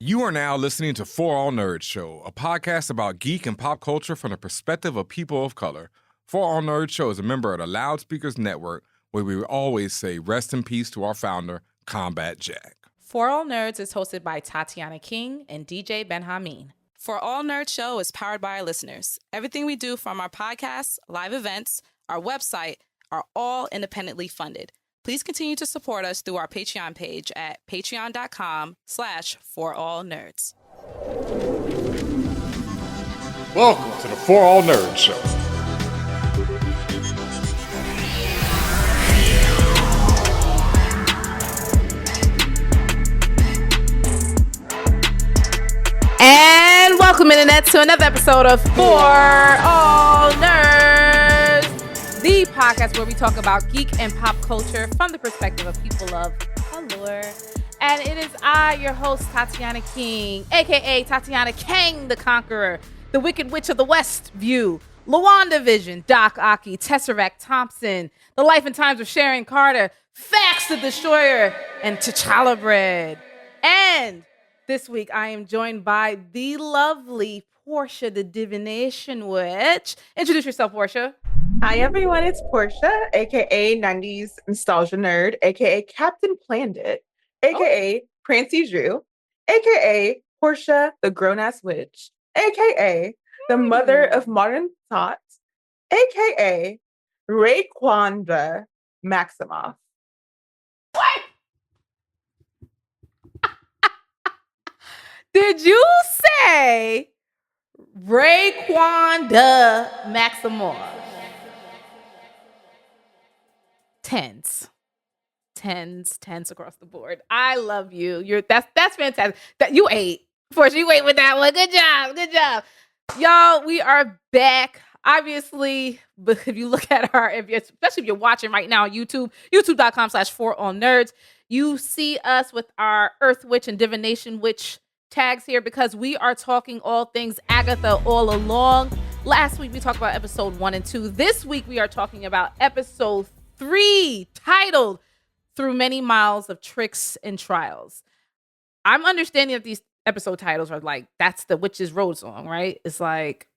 You are now listening to For All Nerds Show, a podcast about geek and pop culture from the perspective of people of color. For All Nerds Show is a member of the Loudspeakers Network, where we always say rest in peace to our founder, Combat Jack. For All Nerds is hosted by Tatiana King and DJ Benhameen. For All Nerds Show is powered by our listeners. Everything we do, from our podcasts, live events, our website, are all independently funded. Please continue to support us through our Patreon page at patreon.com/forallnerds. Welcome to the For All Nerds Show. And welcome, Internet, to another episode of For All Nerds, the podcast where we talk about geek and pop culture from the perspective of people of color. And it is I, your host, Tatiana King, a.k.a. Tatiana Kang the Conqueror, the Wicked Witch of the West View, Lawanda Vision, Doc Ocky, Tesseract Thompson, The Life and Times of Sharon Carter, Fax the Destroyer, and T'Challa Bread. And this week, I am joined by the lovely Porshea, the Divination Witch. Introduce yourself, Porshea. Hi, everyone. It's Porshea, a.k.a. 90s Nostalgia Nerd, a.k.a. Captain Planned It, a.k.a. Prancy Drew, a.k.a. Porshea, the Grown-Ass Witch, a.k.a. the Mother of Modern Thought, a.k.a. Raekwanda Maximoff. What? Did you say Raekwanda Maximoff? Tens across the board. I love you. That's fantastic. That you ate. Porshea, you ate with that one. Good job. Y'all, we are back. Obviously, but if you look at especially if you're watching right now on YouTube, youtube.com/forallnerds, you see us with our Earth Witch and Divination Witch tags here because we are talking all things Agatha all along. Last week we talked about episode 1 and 2. This week we are talking about episode 3, titled Through Many Miles of Tricks and Trials. I'm understanding that these episode titles are like, that's the Witch's Road song, right? It's like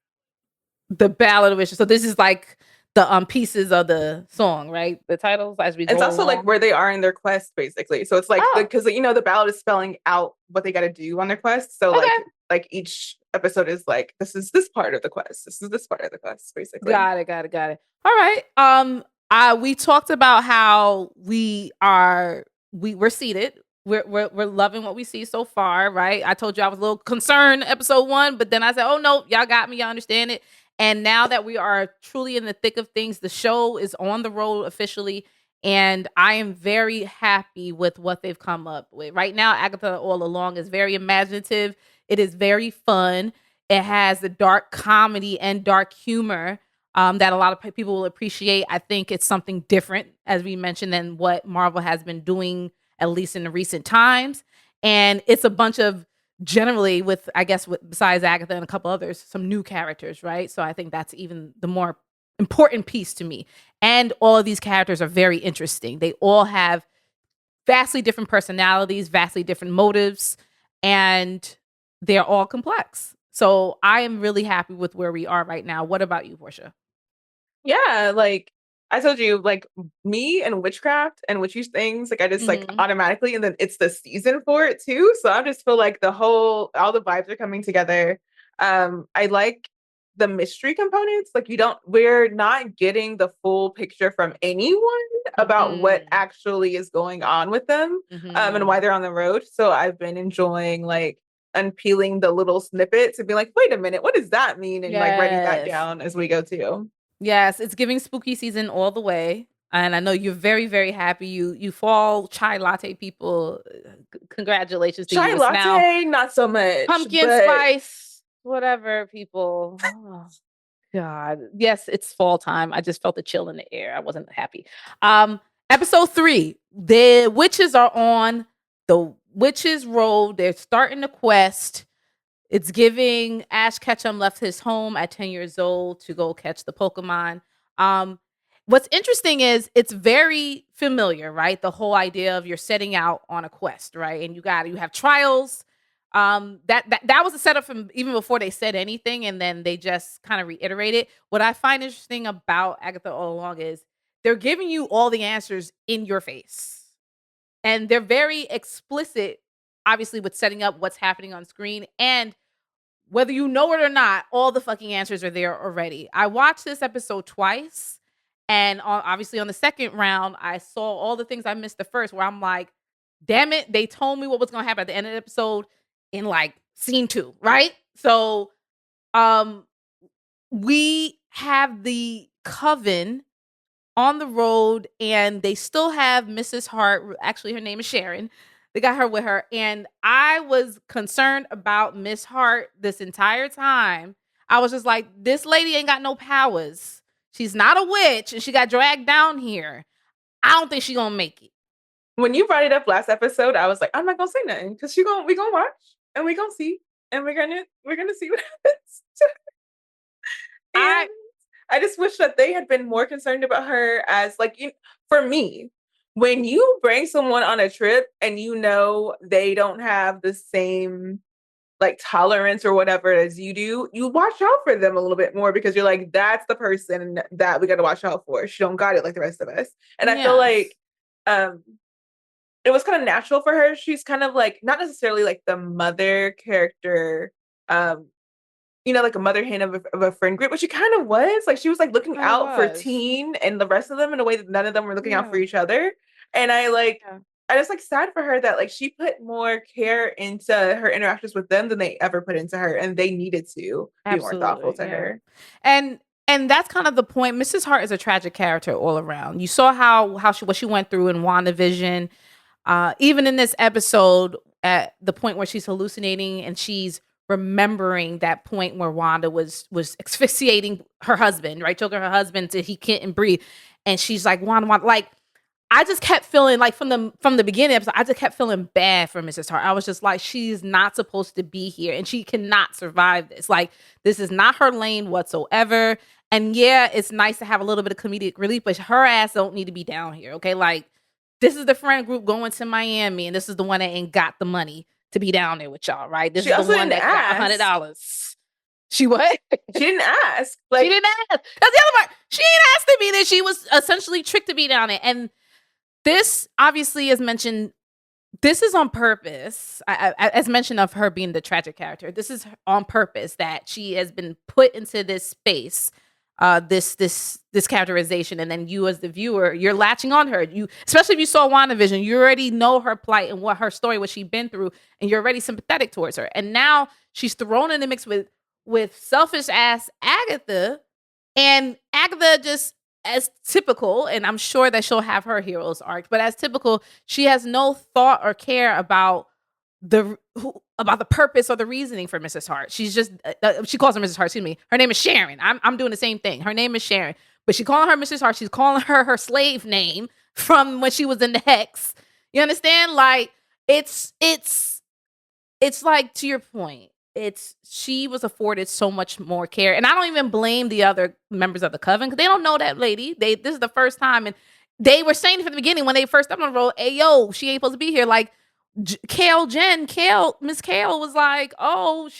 the Ballad of Witches. So this is like the pieces of the song, right? The titles as we go It's also along. like where they are in their quest, basically. So it's like, because the ballad is spelling out what they got to do on their quest. So like each episode is like, this is this part of the quest. This is this part of the quest, basically. Got it. All right. We talked about how we're seated. We're loving what we see so far, right? I told you I was a little concerned episode 1, but then I said, oh no, y'all got me, y'all understand it. And now that we are truly in the thick of things, the show is on the road officially, and I am very happy with what they've come up with. Right now, Agatha all along is very imaginative. It is very fun. It has the dark comedy and dark humor that a lot of people will appreciate. I think it's something different, as we mentioned, than what Marvel has been doing, at least in the recent times. And it's a bunch of, generally besides Agatha and a couple others, some new characters, right? So I think that's even the more important piece to me. And all of these characters are very interesting. They all have vastly different personalities, vastly different motives, and they're all complex. So I am really happy with where we are right now. What about you, Porshea? Yeah, like I told you, like me and witchcraft and witchy things, like I just like automatically, and then it's the season for it too. So I just feel like all the vibes are coming together. I like the mystery components. Like we're not getting the full picture from anyone about what actually is going on with them, and why they're on the road. So I've been enjoying like unpeeling the little snippets and be like, wait a minute, what does that mean? And like writing that down as we go too. Yes, it's giving spooky season all the way. And I know you're very, very happy. You fall chai latte people. Congratulations to chai you. Latte, not so much. Pumpkin spice, whatever, people. Oh, God. Yes, it's fall time. I just felt the chill in the air. I wasn't happy. Episode 3. The witches are on the Witches Road. They're starting the quest. It's giving Ash Ketchum left his home at 10 years old to go catch the Pokemon. What's interesting is it's very familiar, right? The whole idea of you're setting out on a quest, right? And you have trials. That was a setup from even before they said anything, and then they just kind of reiterated. What I find interesting about Agatha all along is they're giving you all the answers in your face, and they're very explicit, obviously, with setting up what's happening on screen, and whether you know it or not, all the fucking answers are there already. I watched this episode twice, and obviously on the second round, I saw all the things I missed the first, where I'm like, damn it, they told me what was going to happen at the end of the episode in like scene 2, right? So we have the coven on the road, and they still have Mrs. Hart. Actually, her name is Sharon. They got her with her, and I was concerned about Miss Hart this entire time. I was just like, this lady ain't got no powers. She's not a witch, and she got dragged down here. I don't think she's gonna make it. When you brought it up last episode, I was like, I'm not gonna say nothing because we gonna watch and we gonna see and we're gonna see what happens. I just wish that they had been more concerned about her as like, for me, when you bring someone on a trip and you know they don't have the same like tolerance or whatever as you do, you watch out for them a little bit more because you're like, that's the person that we got to watch out for. She don't got it like the rest of us. And I feel like it was kind of natural for her. She's kind of like, not necessarily like the mother character, like a mother hen of a friend group, but she kind of was. Like, she was like looking out for Teen and the rest of them in a way that none of them were looking out for each other. And I just like sad for her that like she put more care into her interactions with them than they ever put into her, and they needed to be more thoughtful to her. And that's kind of the point. Mrs. Hart is a tragic character all around. You saw what she went through in WandaVision. Even in this episode, at the point where she's hallucinating and she's remembering that point where Wanda was asphyxiating her husband, right? Choking her husband till he couldn't breathe. And she's like, Wanda, like, I just kept feeling like from the beginning episode, I just kept feeling bad for Mrs. Hart. I was just like, she's not supposed to be here and she cannot survive this. Like, this is not her lane whatsoever. And yeah, it's nice to have a little bit of comedic relief, but her ass don't need to be down here, okay? Like, this is the friend group going to Miami, and this is the one that ain't got the money to be down there with y'all, right? This is the one that got $100. She what? She didn't ask. Like, she didn't ask. That's the other part. She ain't asked to be there. She was essentially tricked to be down there. And this, obviously, as mentioned, this is on purpose. As mentioned of her being the tragic character, this is on purpose that she has been put into this space, this characterization, and then you as the viewer, you're latching on her. You, especially if you saw WandaVision, you already know her plight and what her story, what she's been through, and you're already sympathetic towards her. And now she's thrown in the mix with selfish ass Agatha, and Agatha just, as typical, and I'm sure that she'll have her hero's arc, but as typical, she has no thought or care about the purpose or the reasoning for Mrs. Hart. She's just she calls her Mrs. Hart. Excuse me. Her name is Sharon. I'm doing the same thing. Her name is Sharon, but she's calling her Mrs. Hart. She's calling her slave name from when she was in the Hex. You understand? Like, it's like, to your point, she was afforded so much more care, and I don't even blame the other members of the coven because they don't know that lady. This is the first time, and they were saying from the beginning when they first stepped on the road, "Hey, yo, she ain't supposed to be here." Like, Miss Kale was like, "Oh,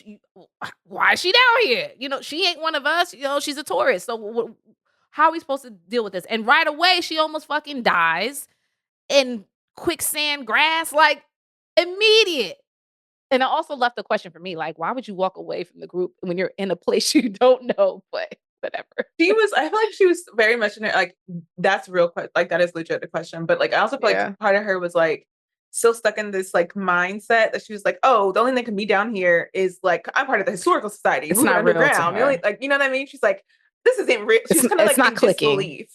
why is she down here? She ain't one of us. She's a tourist. So how are we supposed to deal with this?" And right away, she almost fucking dies in quicksand grass, like, immediate. And it also left a question for me, like, why would you walk away from the group when you're in a place you don't know? But whatever. I feel like she was very much in it. Like, that's real. Like, that is legit a question. But like, I also feel like part of her was like, still stuck in this like mindset that she was like, oh, the only thing that can be down here is like, I'm part of the historical society. It's not underground. Like, you know what I mean? She's like, this isn't real. She's kind of like not clicking. Disbelief.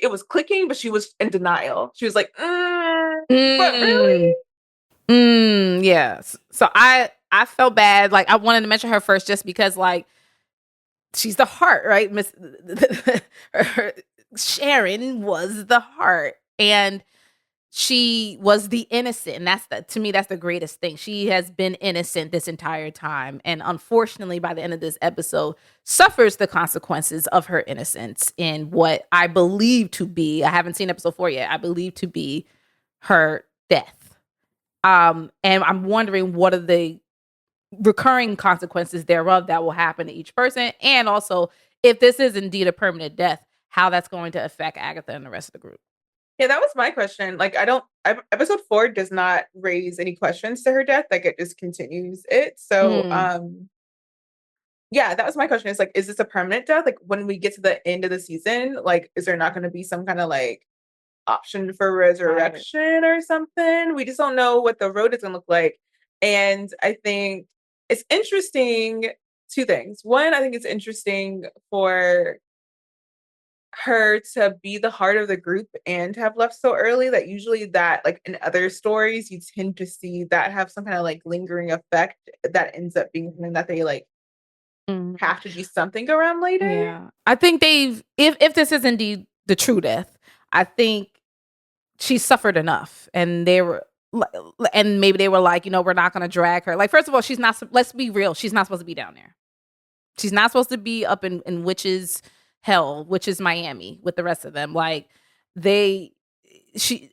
It was clicking, but she was in denial. She was like, but really? Yeah. So I felt bad. Like, I wanted to mention her first just because, like, she's the heart, right? Sharon was the heart, and she was the innocent, and to me that's the greatest thing. She has been innocent this entire time, and unfortunately by the end of this episode suffers the consequences of her innocence in what I believe to be, I haven't seen episode 4 yet, I believe to be her death. And I'm wondering what are the recurring consequences thereof that will happen to each person, and also if this is indeed a permanent death, how that's going to affect Agatha and the rest of the group. Yeah, that was my question. Like, episode 4 does not raise any questions to her death. Like, it just continues it. So, yeah, that was my question. Is like, is this a permanent death? Like, when we get to the end of the season, like, is there not going to be some kind of like option for resurrection or something? We just don't know what the road is going to look like. And I think it's interesting. Two things. One, I think it's interesting for her to be the heart of the group and have left so early. That usually that, like in other stories, you tend to see that have some kind of like lingering effect that ends up being something that they like have to do something around later. Yeah, I think if this is indeed the true death, I think she suffered enough, and and maybe they were like, we're not going to drag her. Like, first of all, she's not. Let's be real. She's not supposed to be down there. She's not supposed to be up in witches' hell, which is Miami, with the rest of them. Like, and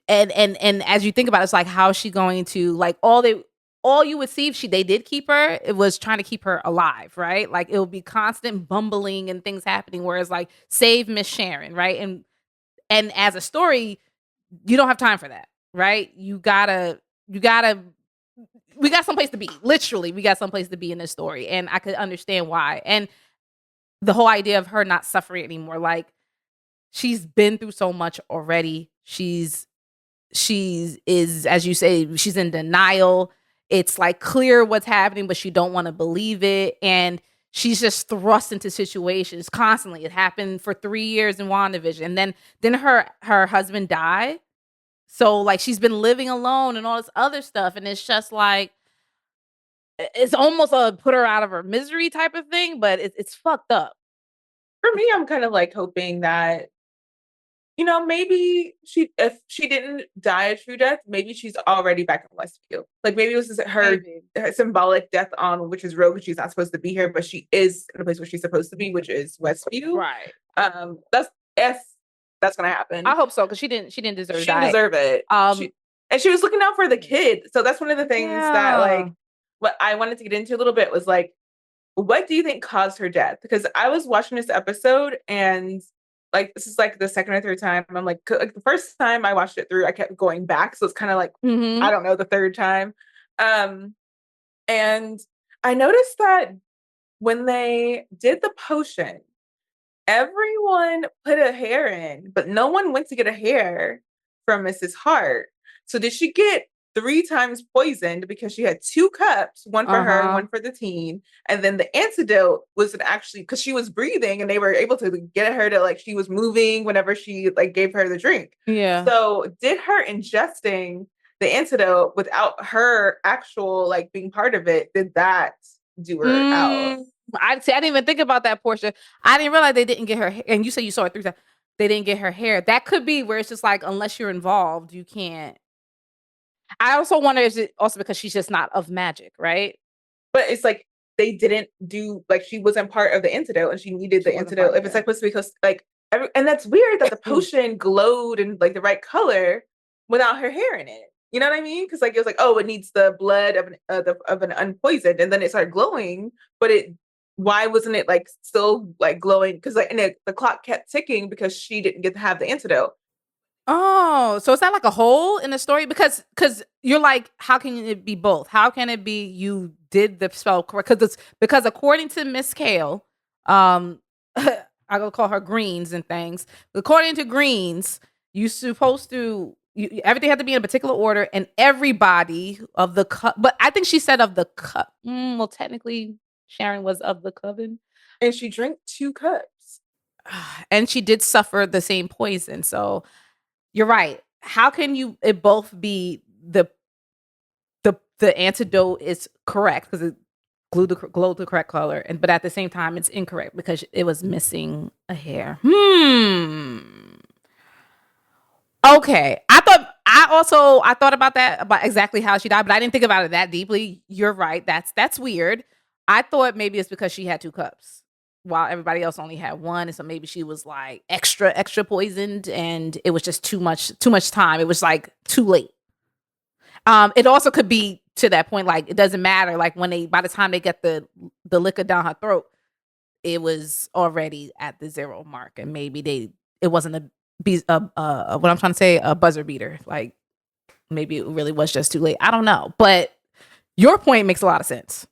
as you think about it, it's like, how is she going to, like, all you would see if they did keep her, it was trying to keep her alive, right? Like, it would be constant bumbling and things happening, whereas like, save Miss Sharon, right? And as a story, you don't have time for that, right? We got someplace to be. Literally, we got someplace to be in this story. And I could understand why. And the whole idea of her not suffering anymore, like, she's been through so much already. She's as you say, she's in denial. It's like clear what's happening, but she don't want to believe it. And she's just thrust into situations constantly. It happened for 3 years in WandaVision. And then her husband died. So like, she's been living alone and all this other stuff. And it's just like, it's almost a put her out of her misery type of thing, but it's fucked up. For me, I'm kind of like hoping that, maybe if she didn't die a true death, maybe she's already back in Westview. Like, maybe this is her symbolic death on Witch's Road, because she's not supposed to be here, but she is in a place where she's supposed to be, which is Westview. Right. That's gonna happen. I hope so, because she didn't deserve She didn't deserve it. And she was looking out for the kid. So that's one of the things that, like, what I wanted to get into a little bit was like, what do you think caused her death? Because I was watching this episode, and like, this is like the second or third time. I'm like the first time I watched it through, I kept going back. So it's kind of like, I don't know, the third time. And I noticed that when they did the potion, everyone put a hair in, but no one went to get a hair from Mrs. Hart. So did she get 3 times poisoned because she had 2 cups, one for her and one for the teen? And then the antidote was actually because she was breathing, and they were able to get her to, like, she was moving whenever she like gave her the drink. Yeah. So did her ingesting the antidote without her actual like being part of it, did that do her out? I didn't even think about that, Portia. I didn't realize they didn't get her hair. And you said you saw it 3 times. They didn't get her hair. That could be where it's just like, unless you're involved, you can't. I also wonder, is it also because she's just not of magic, right? But it's like, they didn't do, like, she wasn't part of the antidote, and she needed the antidote. If it's like supposed to be, because like, and that's weird that the potion glowed in like the right color without her hair in it. You know what I mean? Because like, it was like, oh, it needs the blood of an unpoisoned, and then it started glowing. But why wasn't it like still like glowing? Because like, and the clock kept ticking because she didn't get to have the antidote. Oh, so is that like a hole in the story? Because you're like, how can it be both? How can it be you did the spell correct? Because according to Miss Kale, I go call her Greens and things. According to Greens, you supposed to everything had to be in a particular order, and everybody of the cup. But I think she said of the cup. Well, technically, Sharon was of the coven, and she drank 2 cups, and she did suffer the same poison. So you're right. How can it both be the antidote is correct because it glowed the correct color, but at the same time it's incorrect because it was missing a hair. Okay. I thought about that, about exactly how she died, but I didn't think about it that deeply. You're right. That's weird. I thought maybe it's because she had 2 cups while everybody else only had 1, and so maybe she was like extra poisoned, and it was just too much time. It was like too late. It also could be to that point, like it doesn't matter. Like by the time they get the liquor down her throat, it was already at the 0 mark, and maybe it wasn't what I'm trying to say, a buzzer beater. Like maybe it really was just too late. I don't know, but your point makes a lot of sense.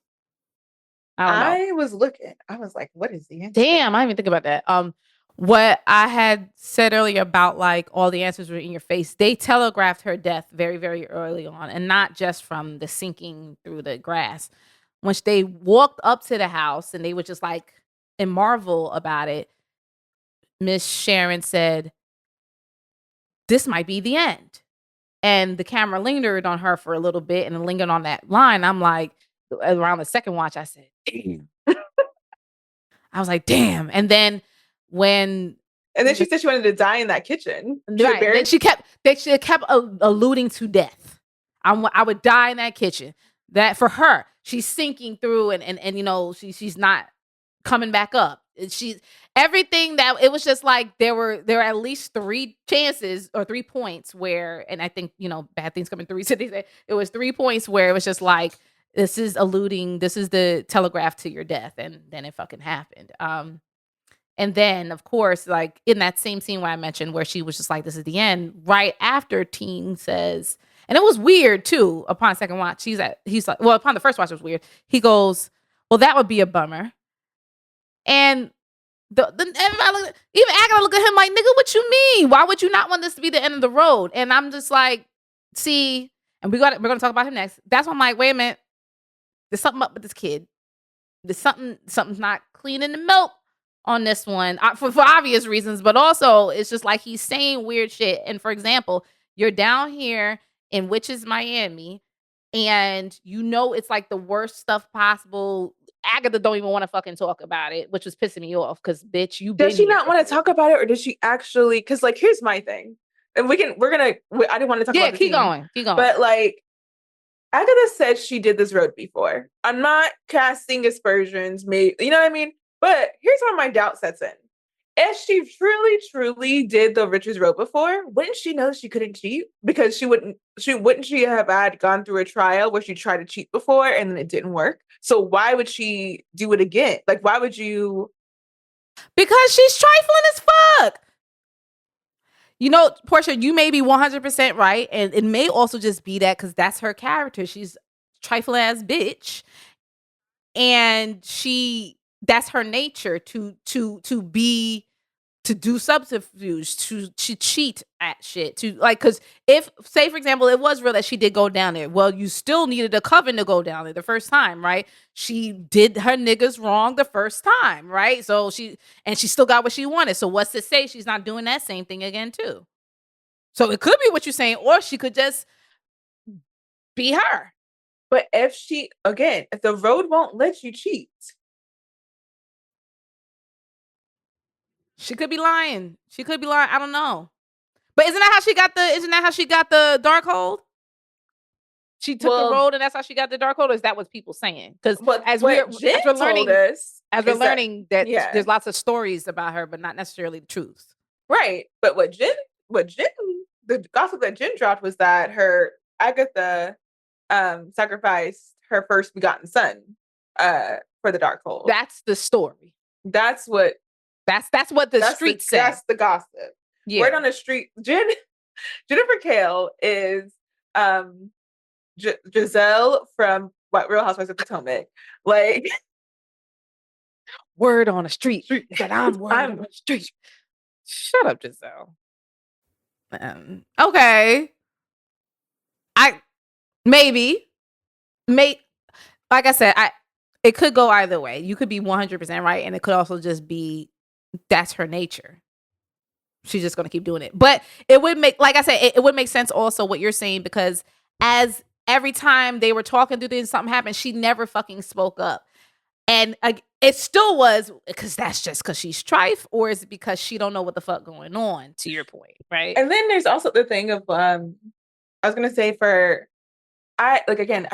I was looking. I was like, what is the answer? Damn, I didn't even think about that. What I had said earlier about like all the answers were in your face, they telegraphed her death very, very early on, and not just from the sinking through the grass. Once they walked up to the house and they were just like in marvel about it, Miss Sharon said, "This might be the end." And the camera lingered on her for a little bit and lingered on that line. I'm like, around the second watch, I said, damn. I was like, damn. And then she said she wanted to die in that kitchen. Right. Then she kept alluding to death. I would die in that kitchen. That for her, she's sinking through and you know, she's not coming back up. She's everything that it was just like there were at least 3 chances or 3 points where, and I think, you know, bad things come in 3 cities. It was 3 points where it was just like, this is the telegraph to your death, and then it fucking happened. And then of course, like in that same scene where I mentioned where she was just like, this is the end, right after Teen says, and it was weird too, upon second watch, he's like, well, upon the first watch it was weird. He goes, well, that would be a bummer. And everybody even Agatha look at him like, nigga, what you mean? Why would you not want this to be the end of the road? And I'm just like, see, and we're gonna talk about him next. That's why I'm like, wait a minute, there's something up with this kid. There's something's not clean in the milk on this one for obvious reasons, but also it's just like he's saying weird shit. And for example, you're down here in Witches Miami, and you know it's like the worst stuff possible. Agatha don't even want to fucking talk about it, which was pissing me off because bitch, does she not want to talk about it, or does she actually? Because like, here's my thing, and I didn't want to talk about. Keep going. But like, Agatha said she did this road before. I'm not casting aspersions, maybe, you know what I mean? But here's where my doubt sets in. If she truly did the Richards Road before, wouldn't she know she couldn't cheat? Because wouldn't she have gone through a trial where she tried to cheat before and then it didn't work? So why would she do it again? Like, why would you? Because she's trifling as fuck. You know, Portia, you may be 100% right. And it may also just be that because that's her character. She's trifling ass bitch. And that's her nature to do subterfuge, to cheat at shit, to like, because if, say for example, it was real that she did go down there, well, you still needed a coven to go down there the first time, right? She did her niggas wrong the first time, right? So she still got what she wanted. So what's to say she's not doing that same thing again too? So it could be what you're saying, or she could just be her. But if the road won't let you cheat, she could be lying. I don't know. But isn't that how she got the dark hold? She took the road and that's how she got the dark hold, or is that what people saying? Because as we're learning that there's lots of stories about her, but not necessarily the truth. Right. But the gossip that Jen dropped was that Agatha sacrificed her first begotten son for the dark hold. That's the story. That's what the street said. That's the gossip. Yeah. Word on the street. Jennifer Kale is Giselle from Real Housewives of Potomac. Like, word on the street. That I'm on the street. Shut up, Giselle. Okay. Maybe. Like I said, it could go either way. You could be 100% right, and it could also just be that's her nature. She's just going to keep doing it. But it would make, like I said, it would make sense also what you're saying, because as every time they were talking through things, something happened, she never fucking spoke up. And it still was because that's just because she's trife, or is it because she don't know what the fuck going on, to your point, right? And then there's also the thing of, I was going to say I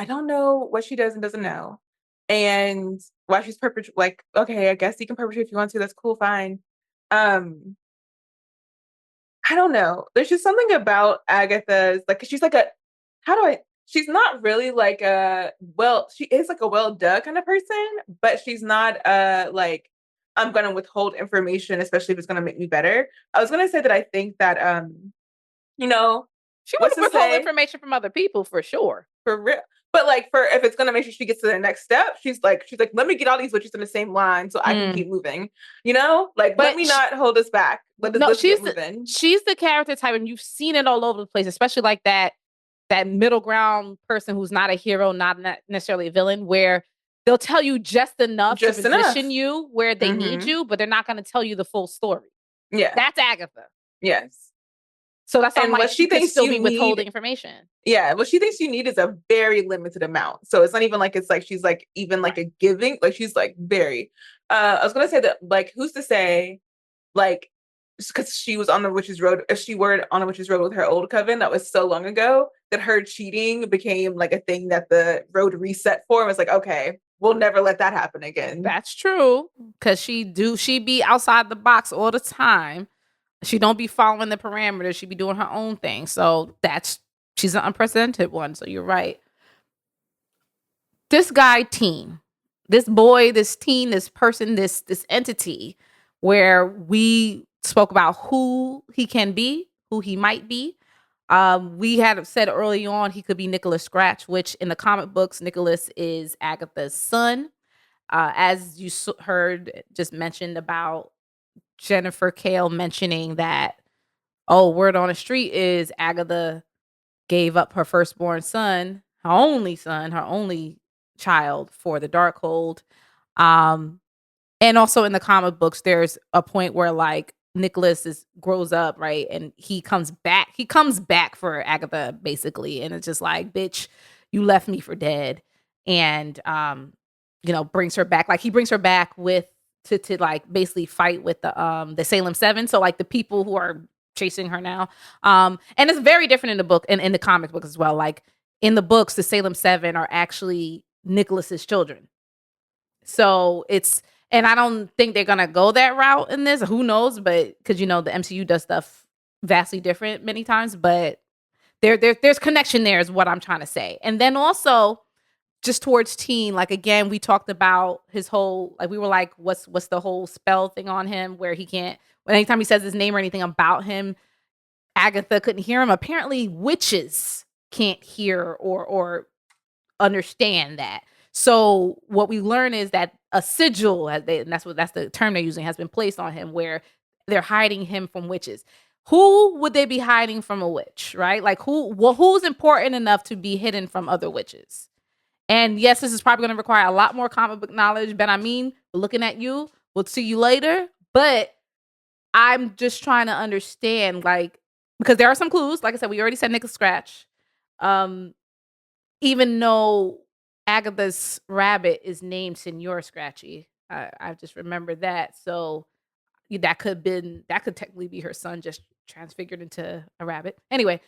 don't know what she does and doesn't know. And why she's like, okay, I guess you can perpetrate if you want to. That's cool, fine. I don't know. There's just something about Agatha's, like, she's like she's not really like she is like a well-dug kind of person, but she's not like I'm gonna withhold information, especially if it's gonna make me better. I was gonna say that I think that you know, She what's would to withhold say information from other people for sure. for real. But like for if it's gonna make sure she gets to the next step, she's like, let me get all these witches in the same line so I can keep moving. You know? Like But let me not hold us back. Let's get moving. She's the character type, and you've seen it all over the place, especially like that middle ground person who's not a hero, not necessarily a villain, where they'll tell you just enough to position you where they need you, but they're not going to tell you the full story. Yeah. That's Agatha. Yes. So that's why she thinks still be withholding information. Yeah, what she thinks you need is a very limited amount. So it's not even like it's like she's like even like a giving, like she's like very. I was gonna say that like who's to say, like because she was on the witch's road, if she were on a witch's road with her old coven, that was so long ago that her cheating became like a thing that the road reset for. And was like, okay, we'll never let that happen again. That's true, because she be outside the box all the time. She don't be following the parameters. She be doing her own thing. So she's an unprecedented one. So you're right. This guy, teen, this boy, this teen, this person, this entity, where we spoke about who he can be, who he might be. We had said early on he could be Nicholas Scratch, which in the comic books, Nicholas is Agatha's son. As you heard just mentioned about Jennifer Kale mentioning that, word on the street is Agatha gave up her firstborn son, her only child for the Darkhold. And also in the comic books, there's a point where like Nicholas grows up, right? And he comes back for Agatha basically. And it's just like, bitch, you left me for dead. And, brings her back. Like he brings her back to like basically fight with the Salem 7. So like the people who are chasing her now. And it's very different in the book and in the comic book as well. Like in the books, the Salem 7 are actually Nicholas's children. So and I don't think they're gonna go that route in this. Who knows? But because the MCU does stuff vastly different many times, but there's connection there is what I'm trying to say. And then also just towards teen, like again, we talked about his whole, like we were like, what's the whole spell thing on him where he can't, anytime he says his name or anything about him, Agatha couldn't hear him. Apparently witches can't hear or understand that. So what we learn is that a sigil, and that's the term they're using, has been placed on him where they're hiding him from witches. Who would they be hiding from a witch, right? Like who's important enough to be hidden from other witches? And yes, this is probably going to require a lot more comic book knowledge. Ben, looking at you. We'll see you later. But I'm just trying to understand, like, because there are some clues. Like I said, we already said Nicholas Scratch. Even though Agatha's rabbit is named Senor Scratchy, I just remembered that. So that could technically be her son, just transfigured into a rabbit. Anyway.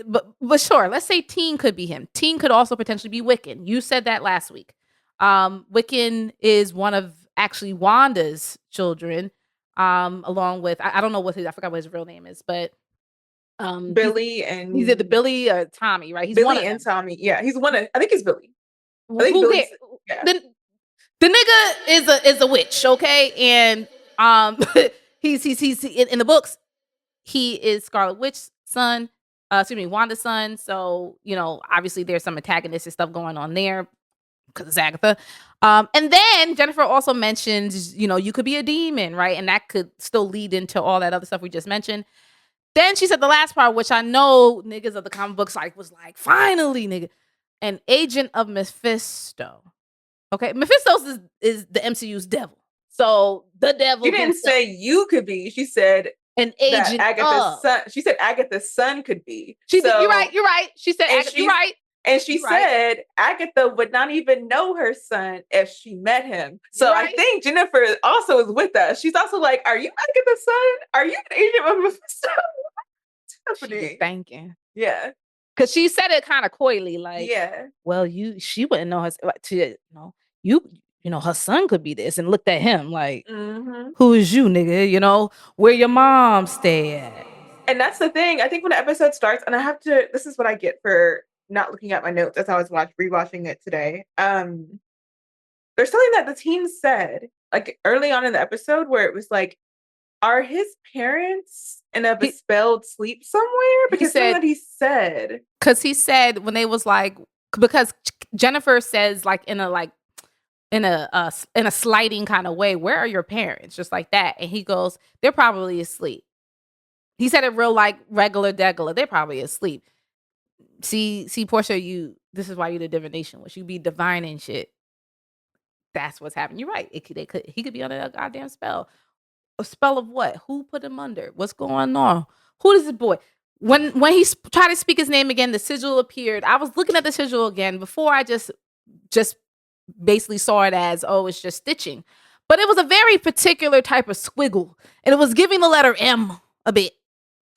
But sure, let's say Teen could be him. Teen could also potentially be Wiccan. You said that last week. Wiccan is one of actually Wanda's children, along with I don't know I forgot what his real name is, but Billy he's either Billy or Tommy, right? He's Billy one of and them. Tommy. Yeah, he's one of. I think it's Billy. I think Billy's, yeah. The nigga is a witch, okay? And he's in the books. He is Scarlet Witch's son. Wanda's son. So, obviously there's some antagonistic stuff going on there because it's Agatha. And then Jennifer also mentions, you could be a demon, right? And that could still lead into all that other stuff we just mentioned. Then she said the last part, which I know niggas of the comic books was like, finally, nigga, an agent of Mephisto. Okay, Mephisto is the MCU's devil. So the devil. She didn't say you could be. She said an agent Agatha's son. She said Agatha's son could be. You're right. She said you're right. And she said Agatha would not even know her son if she met him. So I think Jennifer also is with us. She's also like, are you Agatha's son? Are you an agent of Mephisto? What's happening? She's thinking. Yeah. Because she said it kind of coyly, like, yeah. Well, she wouldn't know her son could be this, and looked at him like, Who is you, nigga? Where your mom stay at? And that's the thing. I think when the episode starts, and this is what I get for not looking at my notes as I was rewatching it today. There's something that the teen said, like early on in the episode, where it was like, "Are his parents in a bespelled sleep somewhere?" Because something that he said. Because he said when they was like, because Jennifer says like in a slighting kind of way, "Where are your parents?" Just like that, and he goes, "They're probably asleep." He said it real like regular degular. They're probably asleep. See, Portia, this is why you the divination witch. You be divining shit. That's what's happening. You're right. He could be under a goddamn spell. A spell of what? Who put him under? What's going on? Who is this boy? When he tried to speak his name again, the sigil appeared. I was looking at the sigil again before I just basically saw it as, oh, it's just stitching. But it was a very particular type of squiggle. And it was giving the letter M a bit.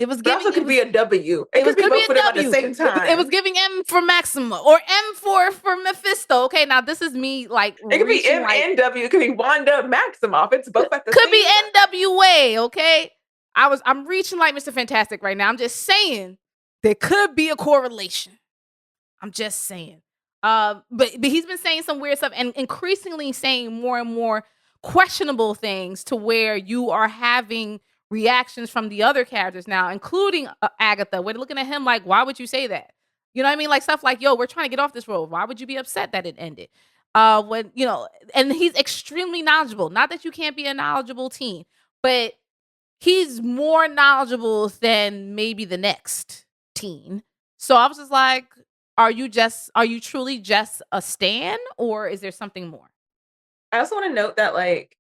It was giving. It also could be a W. It could be both of them at the same time. It was giving M for Maxima or M for Mephisto. Okay, now this is me like. It could be M and W. It could be Wanda Maximoff. It's both at the same time. Could be NWA. Okay, I'm reaching like Mr. Fantastic right now. I'm just saying there could be a correlation. I'm just saying. But he's been saying some weird stuff and increasingly saying more and more questionable things to where you are having reactions from the other characters now, including Agatha. We're looking at him like, why would you say that? You know what I mean? Like stuff like, yo, we're trying to get off this road. Why would you be upset that it ended? When, you know, and he's extremely knowledgeable. Not that you can't be a knowledgeable teen, but he's more knowledgeable than maybe the next teen. So I was just like, are you truly just a stan, or is there something more? I also want to note that, like,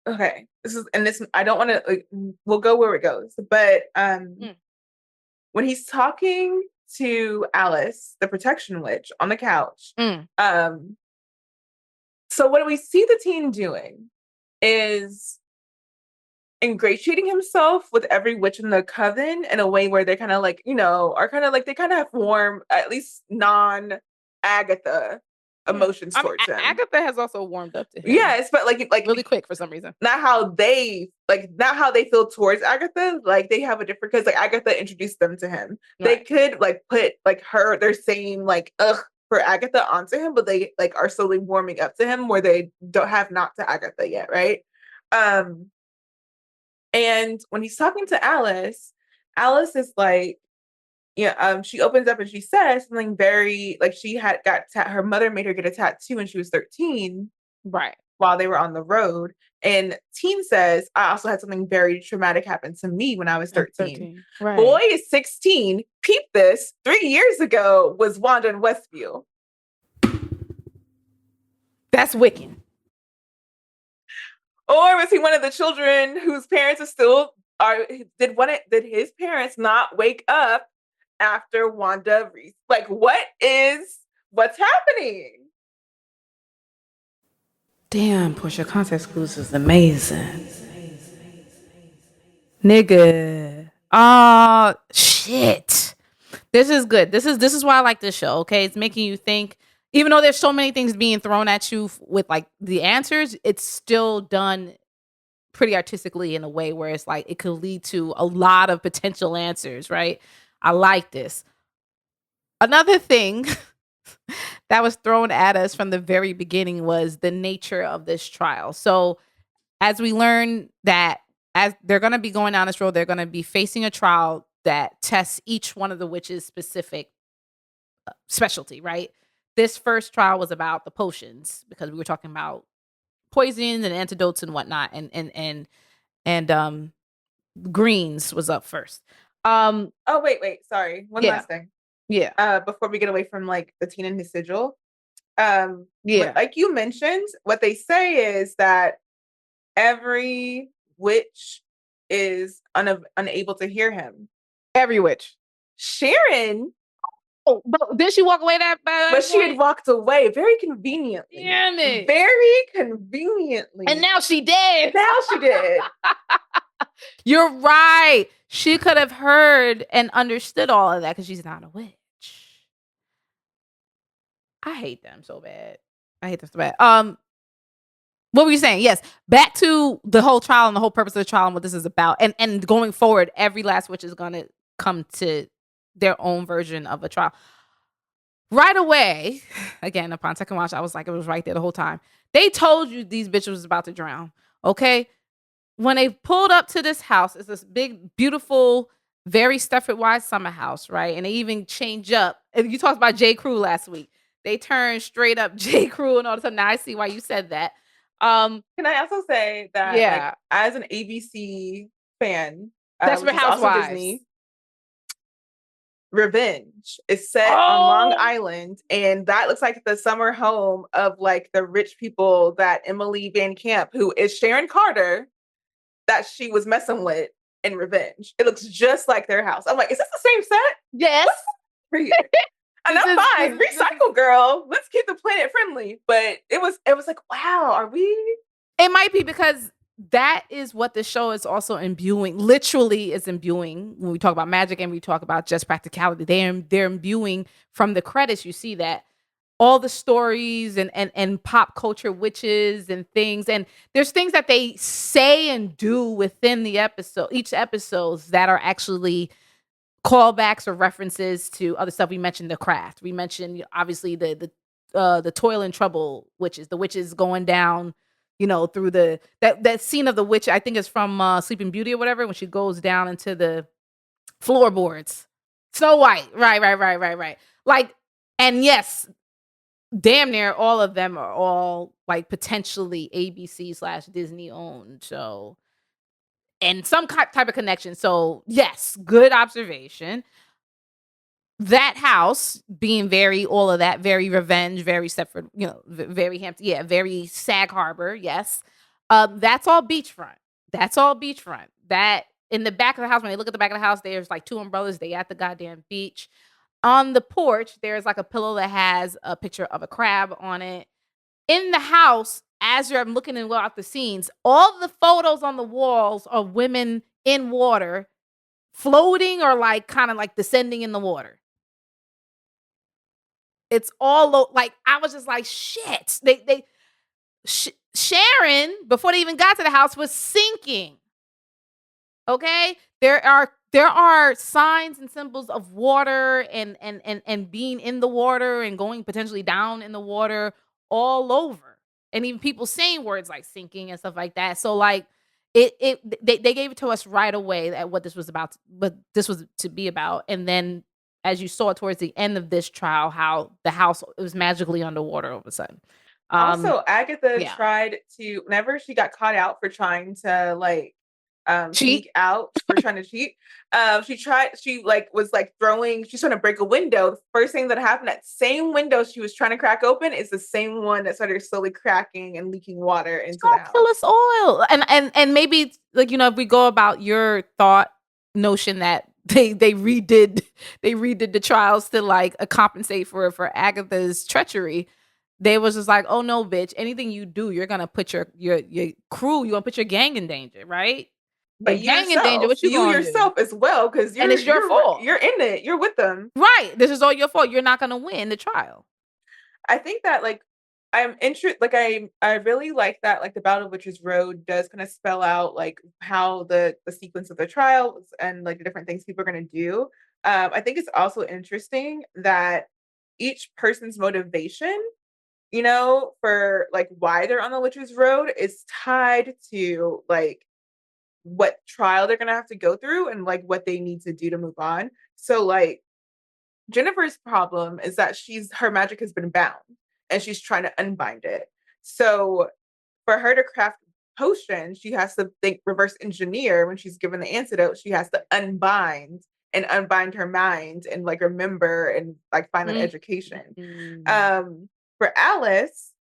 okay, I don't want to, like, we'll go where it goes, but when he's talking to Alice, the protection witch, on the couch, so what we see the teen doing is ingratiating himself with every witch in the coven in a way where they're kind of like, you know, are kind of like, they kind of have warm, at least non-Agatha emotions towards him. Agatha has also warmed up to him. Yes, but like really quick for some reason. Not how they feel towards Agatha. Like they have a different, because like Agatha introduced them to him. Right. They could like put like their same like ugh for Agatha onto him, but they like are slowly warming up to him where they don't have not to Agatha yet, right? And when he's talking to Alice is like, yeah, she opens up and she says something very, like, she had her mother made her get a tattoo when she was 13. Right. While they were on the road. And teen says, I also had something very traumatic happen to me when I was 13. Right. Boy is 16. Peep this. 3 years ago was Wanda and Westview. That's Wiccan. Or was he one of the children whose parents are still did his parents not wake up after Wanda? Like, what's happening? Damn, Portia, context clues is amazing. Nigga. Oh, shit. This is good. This is why I like this show, okay? It's making you think. Even though there's so many things being thrown at you with like the answers, it's still done pretty artistically in a way where it's like it could lead to a lot of potential answers, right? I like this. Another thing that was thrown at us from the very beginning was the nature of this trial. So as we learn that as they're going to be going down this road, they're going to be facing a trial that tests each one of the witches' specific specialty, right? This first trial was about the potions because we were talking about poisons and antidotes and whatnot, and greens was up first. Oh wait, sorry. One last thing. Yeah. Before we get away from like the teen and his sigil. Like you mentioned, what they say is that every witch is unable to hear him. Every witch. Sharon. Oh, but did she walk away But she had walked away very conveniently. Damn it. Very conveniently. And now she did. Now she did. You're right. She could have heard and understood all of that because she's not a witch. I hate them so bad. What were you saying? Yes. Back to the whole trial and the whole purpose of the trial and what this is about. And going forward, every last witch is going to come to their own version of a trial. Right away, again, upon second watch, I was like, it was right there the whole time. They told you these bitches was about to drown. Okay. When they pulled up to this house, it's this big, beautiful, very Stepford Wives summer house, right? And they even change up. And you talked about J. Crew last week. They turned straight up J. Crew and all of a sudden. Now I see why you said that. Can I also say that, Yeah. like, as an ABC fan, Desperate which is also Housewives. Disney, Revenge is set on Long Island, and that looks like the summer home of like the rich people that Emily Van Camp, who is Sharon Carter, that she was messing with in Revenge. It looks just like their house. I'm like, is this the same set? Yes. For you? And I'm fine. Recycle, girl. Let's keep the planet friendly. But it was like, wow, are we? It might be because that is what the show is also imbuing. Literally is imbuing when we talk about magic and we talk about just practicality. They're imbuing from the credits. You see that all the stories and pop culture witches and things. And there's things that they say and do within the episode, each episodes that are actually callbacks or references to other stuff. We mentioned The Craft. We mentioned obviously the Toil and Trouble witches, the witches going down, through that scene of the witch, I think it's from Sleeping Beauty or whatever, when she goes down into the floorboards. Snow White. Right. Like, and yes, damn near all of them are all like potentially ABC/Disney owned. So, and some type of connection. So yes, good observation. That house being all of that, very Revenge, very Stepford, very Hampton, very Sag Harbor, yes. That's all beachfront. That in the back of the house, when they look at the back of the house, there's like two umbrellas. They at the goddamn beach. On the porch, there's like a pillow that has a picture of a crab on it. In the house, as you're looking at the scenes, all the photos on the walls are women in water, floating or like kind of like descending in the water. It's all like, I was just like, shit. Sharon, before they even got to the house, was sinking. Okay, there are signs and symbols of water and being in the water and going potentially down in the water all over, and even people saying words like sinking and stuff like that. So like they gave it to us right away that what this was about, what this was to be about, and then as you saw towards the end of this trial, how the house was magically underwater all of a sudden. Also, Agatha tried to, whenever she got caught out for trying to like cheat out for trying to cheat, she's trying to break a window. The first thing that happened, that same window she was trying to crack open is the same one that started slowly cracking and leaking water into the house. Kill us oil. And maybe like, if we go about your thought notion that they redid the trials to like compensate for Agatha's treachery. They was just like, oh no, bitch, anything you do, you're gonna put your crew, you're gonna put your gang in danger, right? But gang in danger, what you yourself do? As well, because it's your fault. You're in it. You're with them, right? This is all your fault. You're not gonna win the trial. I think that like I'm interested. Like I really like that. Like the Battle of Witches Road does kind of spell out like how the sequence of the trials and like the different things people are gonna do. I think it's also interesting that each person's motivation, for like why they're on the Witches Road is tied to like what trial they're gonna have to go through and like what they need to do to move on. So like Jennifer's problem is that her magic has been bound and she's trying to unbind it. So for her to craft potions, she has to think reverse engineer. When she's given the antidote, she has to unbind her mind and like remember and like find an education. For Alice,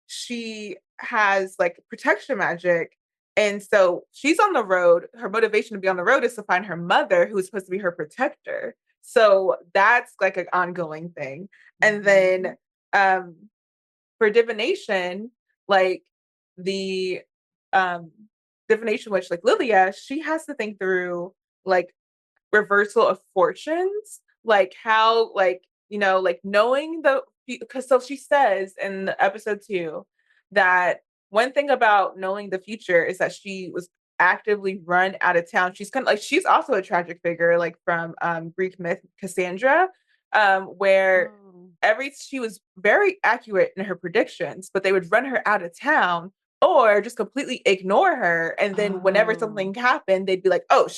she has like protection magic. And so she's on the road. Her motivation to be on the road is to find her mother, who is supposed to be her protector. So that's like an ongoing thing. And then for divination, like the divination witch, like Lilia, she has to think through like reversal of fortunes, like how, like, like knowing because so she says in episode 2 that one thing about knowing the future is that she was actively run out of town. She's kind of like, she's also a tragic figure, like from Greek myth Cassandra, where she was very accurate in her predictions, but they would run her out of town or just completely ignore her. And then whenever something happened, they'd be like, oh,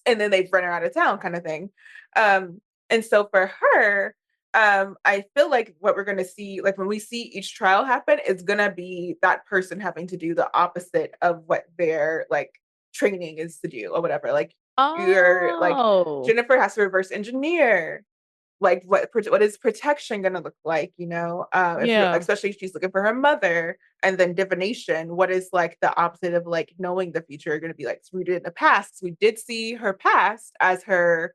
and then they'd run her out of town kind of thing. And so for her, I feel like what we're going to see, like when we see each trial happen, it's going to be that person having to do the opposite of what their like training is to do or whatever. Like you're like Jennifer has to reverse engineer. Like what is protection going to look like, you know? Especially if she's looking for her mother. And then divination, what is like the opposite of like knowing the future going to be like? It's rooted in the past. We did see her past as her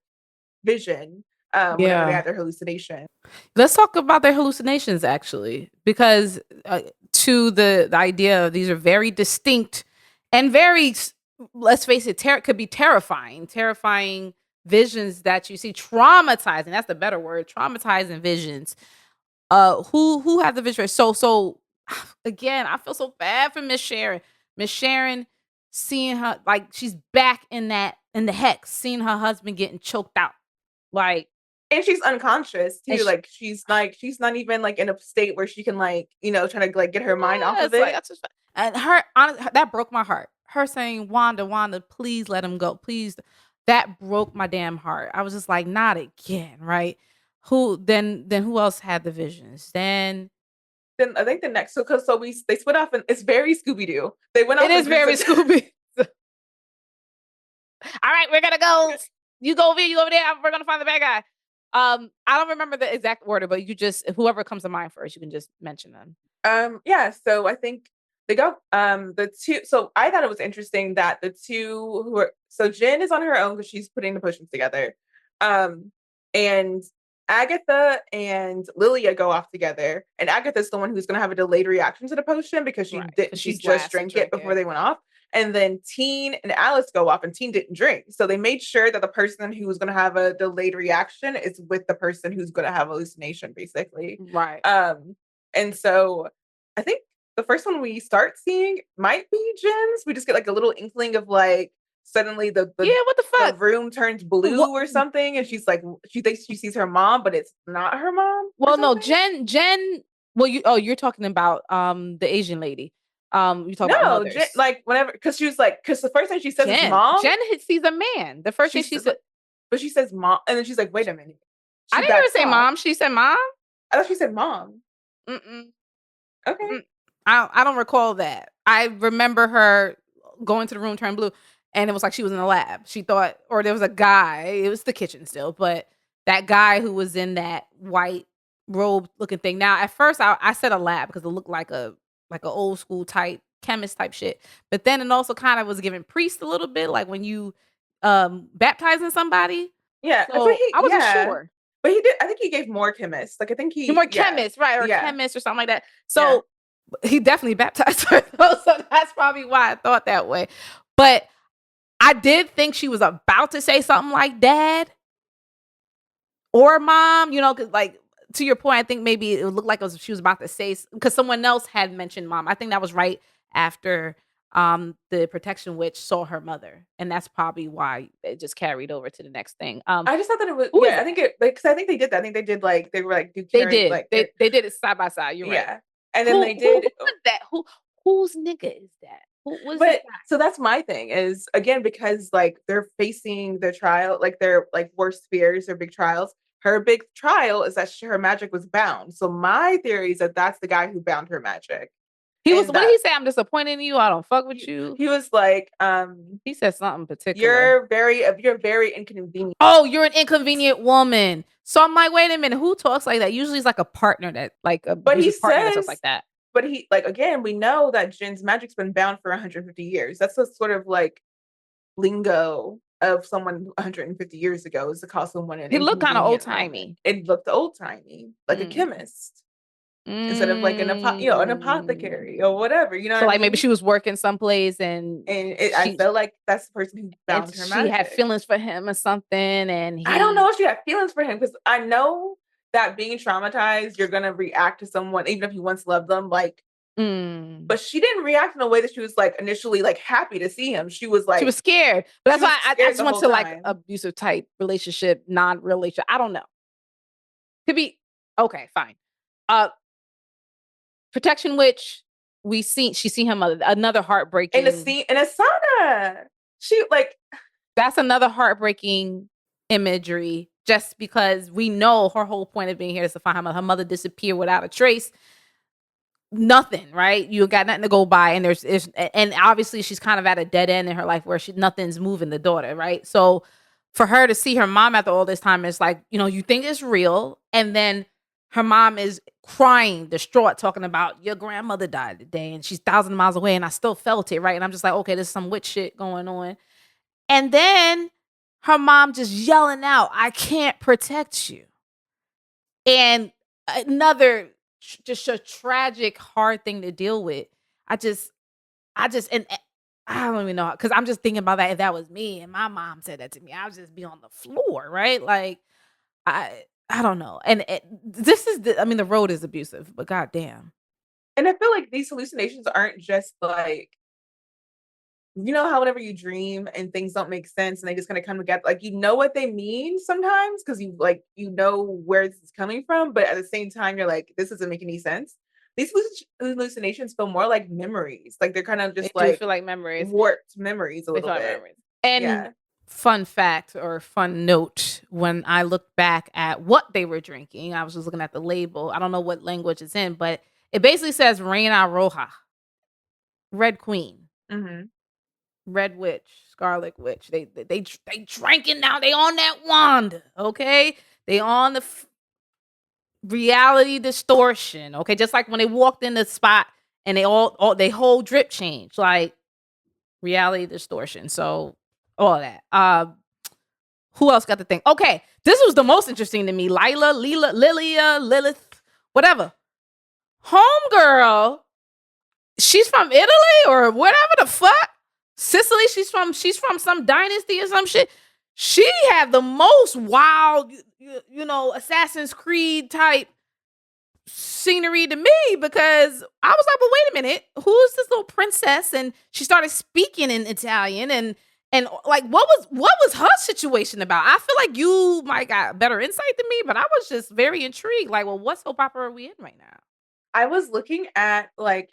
vision whenever they had their hallucination. Let's talk about their hallucinations actually, because to the idea of these are very distinct and very, let's face it, could be terrifying visions that you see, traumatizing. That's the better word, traumatizing visions. Who have the vision? So again, I feel so bad for Miss Sharon. Miss Sharon, seeing her like she's back in the hex, seeing her husband getting choked out, like, and she's unconscious too. Like she's not even like in a state where she can like, you know, trying to like get her mind off of it. Like, and that broke my heart. Her saying, Wanda, please let him go, please. That broke my damn heart. I was just like, not again, right? Who else had the visions? Then I think the next, they split off, and it's very Scooby-Doo. They went off. It is very Scooby. All right, we're gonna go. You go over here, you go over there. We're gonna find the bad guy. I don't remember the exact order, but you just, whoever comes to mind first, you can just mention them. Yeah. So I think they go. The two. So I thought it was interesting that the two Jen is on her own because she's putting the potions together. And Agatha and Lilia go off together, and Agatha's the one who's going to have a delayed reaction to the potion because she just drank it before they went off. And then Teen and Alice go off, and Teen didn't drink. So they made sure that the person who was going to have a delayed reaction is with the person who's going to have hallucination, basically. Right. And so I think the first one we start seeing might be Jen's. We just get like a little inkling of like suddenly the what the fuck? The room turns blue or something, and she's like, she thinks she sees her mom, but it's not her mom. Well, no, Jen. Well, you're talking about the Asian lady. You talking about mothers. Jen, like whenever, because she was like, because the first thing she says is mom. Jen sees a man. The first thing she said, but she says mom, and then she's like, wait a minute. I didn't hear her say mom. She said mom. I thought she said mom. Okay. I don't recall that. I remember her going to the room, turn blue, and it was like she was in the lab. She thought, or there was a guy. It was the kitchen still, but that guy who was in that white robe looking thing. Now, at first, I said a lab because it looked like an old school type chemist type shit. But then it also kind of was giving priest a little bit, like when you baptizing somebody. Yeah, so I wasn't sure. But he did. I think he gave more chemist. Like I think he more chemist, right, or chemist or something like that. So he definitely baptized her. So that's probably why I thought that way. But I did think she was about to say something like dad or mom. You know, because like to your point, I think maybe it looked like she was about to say, because someone else had mentioned mom. I think that was right after the protection witch saw her mother, and that's probably why it just carried over to the next thing. I just thought that it was I think it, because I think they did that. I think they did like they were like they did it side by side. You're right. And then they did. Who was that? Whose nigga is that? Who was that? So that's my thing is, again, because like they're facing their trial, like their like worst fears, their big trials. Her big trial is that her magic was bound. So my theory is that that's the guy who bound her magic. What did he say? I'm disappointed in you. I don't fuck with you. He was like, he said something particular. You're very inconvenient. Oh, you're an inconvenient woman. So I'm like, wait a minute, who talks like that? Usually it's like a partner that like a partner that talks like that. But he like, again, we know that Jen's magic's been bound for 150 years. That's the sort of like lingo of someone 150 years ago, is to call someone an. He looked kind of old timey. It looked old timey, like a chemist. Instead of like an apothecary or whatever, you know. So like maybe she was working someplace, and I felt like that's the person who bound her magic. She had feelings for him or something, and I don't know if she had feelings for him, because I know that being traumatized, you're gonna react to someone even if you once loved them like But she didn't react in a way that she was like initially like happy to see him. She was like, she was scared. But that's why I just went to like time. abusive type relationship, non-relationship. I don't know. Could be okay, fine. Protection Witch. She seen him another heartbreaking in a scene in a sauna. She like that's another heartbreaking imagery. Just because we know her whole point of being here is to find her mother disappeared without a trace. Nothing, right? You got nothing to go by, and and obviously she's kind of at a dead end in her life where nothing's moving the daughter, right? So for her to see her mom after all this time, it's like, you think it's real, and then her mom is crying, distraught, talking about your grandmother died today, and she's thousands of miles away, and I still felt it, right? And I'm just like, okay, there's some witch shit going on, and then her mom just yelling out, "I can't protect you," and another. Just a tragic, hard thing to deal with. I don't even know, because I'm just thinking about that. If that was me and my mom said that to me, I would just be on the floor, right? Like, I don't know. And the road is abusive, but goddamn. And I feel like these hallucinations aren't just like, how whenever you dream and things don't make sense and they just kind of come together, like, what they mean sometimes because you know where this is coming from, but at the same time you're like, this doesn't make any sense. These hallucinations feel more like memories, like they're kind of just feel like memories, warped memories a little bit. And fun fact or fun note, when I looked back at what they were drinking, I was just looking at the label. I don't know what language it's in, but it basically says Reina Roja, Red Queen. Mm-hmm. Red Witch, Scarlet Witch. They drinking now. They on that wand, okay? They on the reality distortion, okay? Just like when they walked in the spot and they whole drip changed, like reality distortion. So all of that. Who else got the thing? Okay, this was the most interesting to me. Lilith, whatever. Homegirl, she's from Italy or whatever the fuck. Sicily, she's from some dynasty or some shit. She had the most wild, Assassin's Creed type scenery to me, because I was like, well, wait a minute, who's this little princess? And she started speaking in Italian, and like, what was her situation about? I feel like you might got better insight than me, but I was just very intrigued. Like, well, what soap opera are we in right now? I was looking at look,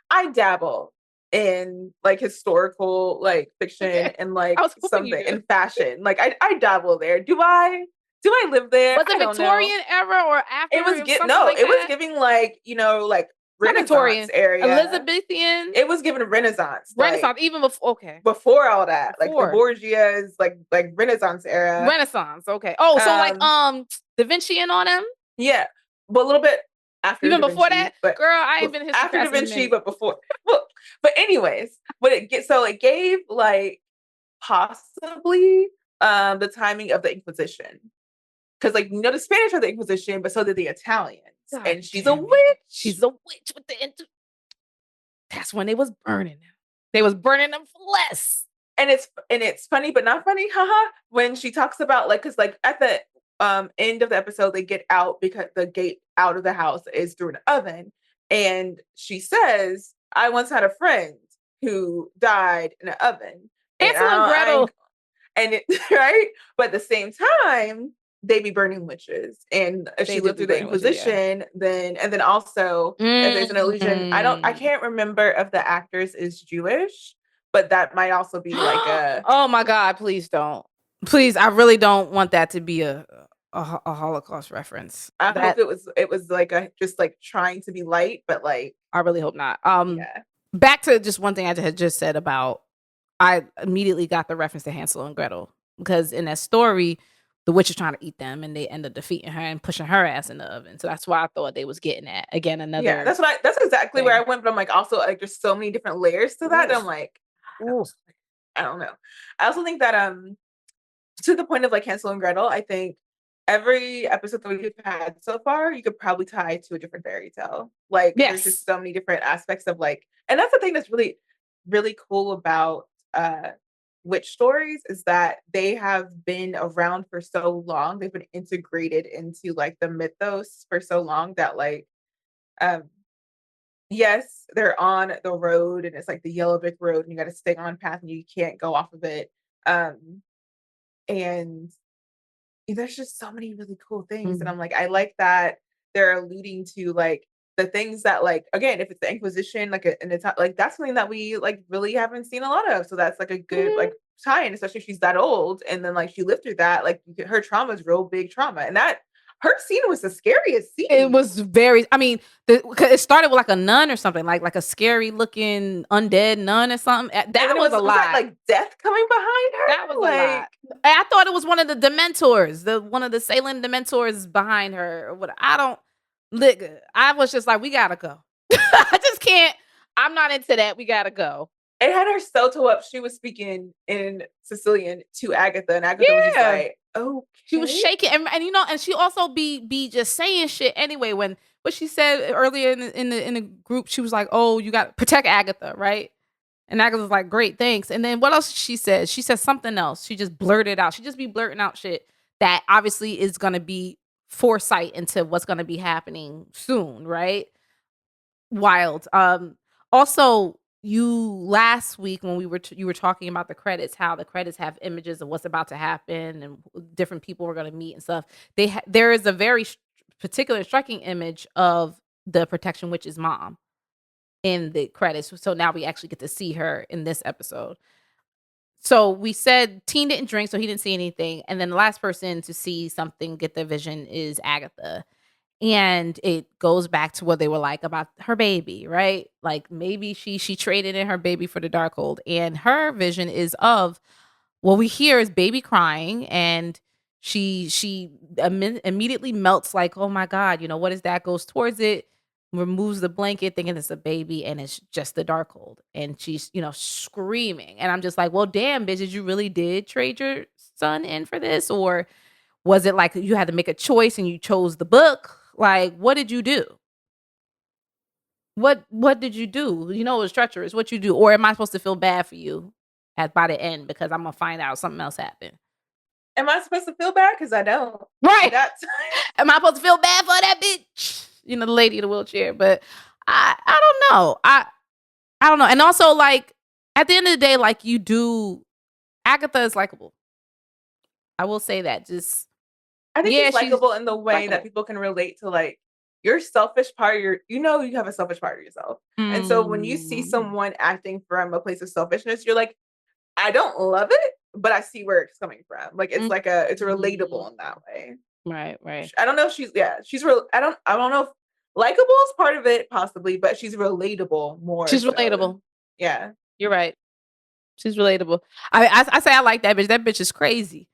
I dabble in like historical like fiction and like something in fashion. Like I dabble there. Do I live there? Was it Victorian era or after? It was was giving like, like Renaissance area. Elizabethan. It was given Renaissance. Renaissance, even before before all that. Like the Borgias, like Renaissance era. Renaissance, okay. Oh, so like Da Vinci and on them? Yeah. But a little bit after even Da before Vinci, that, but, girl, I ain't been after Da Vinci, but before. Well, but anyways, it gave like possibly the timing of the Inquisition, because like the Spanish had the Inquisition, but so did the Italians. God, and she's a witch. She's a witch with the. That's when they was burning them. They was burning them for less. And it's funny, but not funny, haha. When she talks about like, because like at the end of the episode, they get out because the gate out of the house is through an oven, and she says, "I once had a friend who died in an oven." Hansel and Gretel, and it right, but at the same time, they be burning witches, and if she lived through the Inquisition, then also if there's an illusion, I can't remember if the actress is Jewish, but that might also be like a. Oh my God! Please don't. Please, I really don't want that to be a Holocaust reference. I hope it was like just like trying to be light, but like I really hope not. Back to just one thing I had just said about, I immediately got the reference to Hansel and Gretel, because in that story, the witch is trying to eat them, and they end up defeating her and pushing her ass in the oven. So that's why I thought they was getting at again another. Yeah, that's exactly where I went. But I'm like, also like there's so many different layers to that. I'm like, I don't know. I also think that to the point of like Hansel and Gretel, I think every episode that we've had so far, you could probably tie to a different fairy tale. Like, there's just so many different aspects of like, and that's the thing that's really, really cool about witch stories, is that they have been around for so long. They've been integrated into like the mythos for so long that like Yes, they're on the road and it's like the yellow brick road and you got to stay on path and you can't go off of it. And there's just so many really cool things. And I'm like, I like that they're alluding to like the things that like, again, if it's the Inquisition, like and it's like that's something that we like really haven't seen a lot of. So that's like a good like tie-in, especially if she's that old and then like she lived through that. Like her trauma is real big trauma. And that her scene was the scariest scene. It was very, I mean, it started with like a nun or something, like a scary looking undead nun or something. That was a lot. That, like death coming behind her. That was like, a lot. I thought it was one of the Dementors, one of the Salem Dementors behind her. Or what? I was just like, we gotta go. I just can't. I'm not into that. We gotta go. It had her so toe up. She was speaking in Sicilian to Agatha, and Agatha was just like, "Oh." She was shaking, and you know, and she also be just saying shit anyway. When what she said earlier in the group, she was like, "Oh, you got to protect Agatha, right?" And Agatha was like, "Great, thanks." And then what else she said? She said something else. She just blurted out. She just be blurting out shit that obviously is gonna be foresight into what's gonna be happening soon, right? Wild. Also, last week when you were talking about the credits, how the credits have images of what's about to happen and different people we're going to meet and stuff. There is a very particular striking image of the Protection Witch's mom in the credits. So now we actually get to see her in this episode. So we said Teen didn't drink, so he didn't see anything. And then the last person to see something, get the vision, is Agatha. And it goes back to what they were like about her baby, right? Like maybe she traded in her baby for the Darkhold. And her vision is of what we hear is baby crying, and she immediately melts like, oh my God, you know, what is that? Goes towards it, removes the blanket thinking it's a baby, and it's just the Darkhold. And she's, you know, screaming. And I'm just like, well, damn, bitches, you really did trade your son in for this? Or was it like you had to make a choice and you chose the book? Like, what did you do? What did you do? You know, it was treacherous. What you do? Or am I supposed to feel bad for you by the end because I'm gonna find out something else happened? Am I supposed to feel bad? Because I don't. Right. Am I supposed to feel bad for that bitch? You know, the lady in the wheelchair. But I don't know. I don't know. And also, like, at the end of the day, like, Agatha is likable. I will say that. I think she's likable in the way that people can relate to, like, your selfish part of you have a selfish part of yourself. And so when you see someone acting from a place of selfishness, you're like, I don't love it, but I see where it's coming from. Like, it's like it's relatable in that way. Right. I don't know if I don't know if likable is part of it, possibly, but she's relatable more. She's relatable. Yeah. You're right. She's relatable. I say I like that bitch. That bitch is crazy.